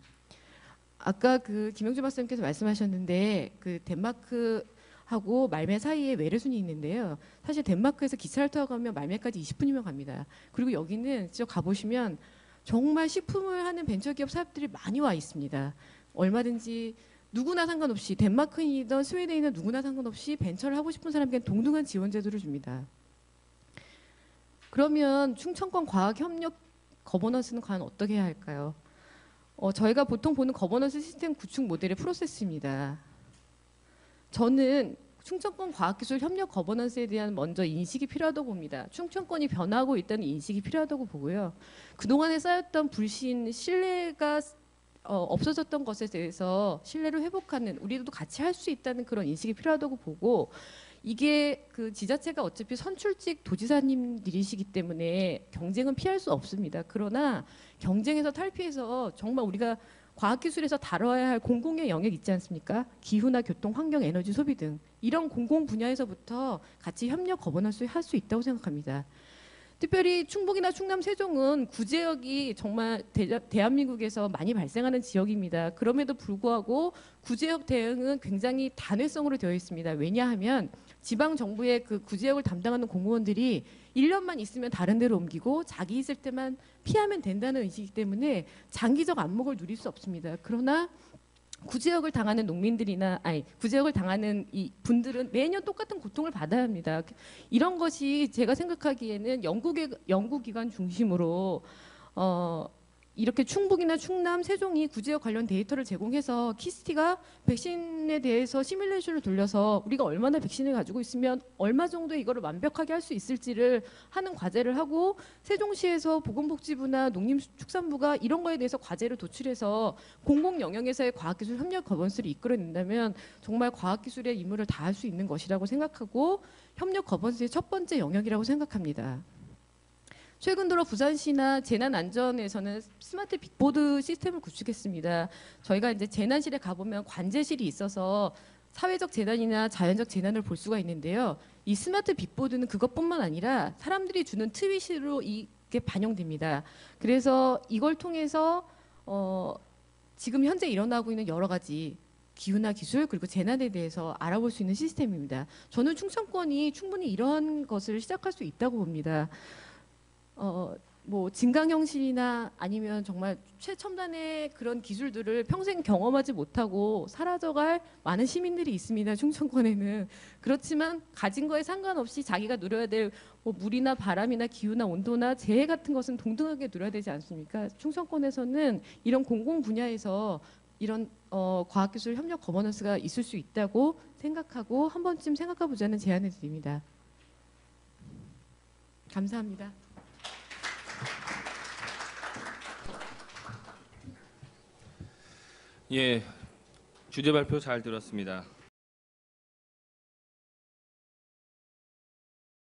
아까 그 김영주 박사님께서 말씀하셨는데 그 덴마크하고 말매 사이에 외래순이 있는데요. 사실 덴마크에서 기차를 타고 가면 말매까지 20분이면 갑니다. 그리고 여기는 직접 가보시면 정말 식품을 하는 벤처기업 사업들이 많이 와 있습니다. 얼마든지 누구나 상관없이 덴마크인이든 스웨덴이든 누구나 상관없이 벤처를 하고 싶은 사람에게는 동등한 지원 제도를 줍니다. 그러면 충청권 과학협력 거버넌스는 과연 어떻게 해야 할까요? 저희가 보통 보는 거버넌스 시스템 구축 모델의 프로세스입니다. 저는 충청권 과학기술 협력 거버넌스에 대한 먼저 인식이 필요하다고 봅니다. 충청권이 변화하고 있다는 인식이 필요하다고 보고요. 그동안에 쌓였던 불신, 신뢰가 없어졌던 것에 대해서 신뢰를 회복하는 우리도 같이 할 수 있다는 그런 인식이 필요하다고 보고 이게 그 지자체가 어차피 선출직 도지사님들이시기 때문에 경쟁은 피할 수 없습니다. 그러나 경쟁에서 탈피해서 정말 우리가 과학기술에서 다뤄야 할 공공의 영역 있지 않습니까? 기후나 교통, 환경, 에너지 소비 등 이런 공공 분야에서부터 같이 협력 거버넌스 할 수 있다고 생각합니다. 특별히 충북이나 충남, 세종은 구제역이 정말 대한민국에서 많이 발생하는 지역입니다. 그럼에도 불구하고 구제역 대응은 굉장히 단회성으로 되어 있습니다. 왜냐하면 지방 정부의 그 구제역을 담당하는 공무원들이 1년만 있으면 다른 데로 옮기고 자기 있을 때만 피하면 된다는 의식이기 때문에 장기적 안목을 누릴 수 없습니다. 그러나 구제역을 당하는 농민들이나 구제역을 당하는 이 분들은 매년 똑같은 고통을 받아야 합니다. 이런 것이 제가 생각하기에는 연구기관 중심으로 이렇게 충북이나 충남, 세종이 구제역 관련 데이터를 제공해서 키스티가 백신에 대해서 시뮬레이션을 돌려서 우리가 얼마나 백신을 가지고 있으면 얼마 정도 이거를 완벽하게 할 수 있을지를 하는 과제를 하고 세종시에서 보건복지부나 농림축산부가 이런 거에 대해서 과제를 도출해서 공공 영역에서의 과학기술 협력 거버넌스를 이끌어낸다면 정말 과학기술의 임무를 다할 수 있는 것이라고 생각하고 협력 거버넌스의 첫 번째 영역이라고 생각합니다. 최근 들어 부산시나 재난안전에서는 스마트 빅보드 시스템을 구축했습니다. 저희가 이제 재난실에 가보면 관제실이 있어서 사회적 재난이나 자연적 재난을 볼 수가 있는데요. 이 스마트 빅보드는 그것뿐만 아니라 사람들이 주는 트윗으로 이게 반영됩니다. 그래서 이걸 통해서 지금 현재 일어나고 있는 여러 가지 기후나 기술 그리고 재난에 대해서 알아볼 수 있는 시스템입니다. 저는 충청권이 충분히 이런 것을 시작할 수 있다고 봅니다. 뭐 진강형실이나 아니면 정말 최첨단의 그런 기술들을 평생 경험하지 못하고 사라져갈 많은 시민들이 있습니다. 충청권에는. 그렇지만 가진 거에 상관없이 자기가 누려야 될 뭐 물이나 바람이나 기후나 온도나 재해 같은 것은 동등하게 누려야 되지 않습니까? 충청권에서는 이런 공공 분야에서 이런 과학기술 협력 거버넌스가 있을 수 있다고 생각하고 한 번쯤 생각해보자는 제안을 드립니다. 감사합니다. 예, 주제 발표 잘 들었습니다.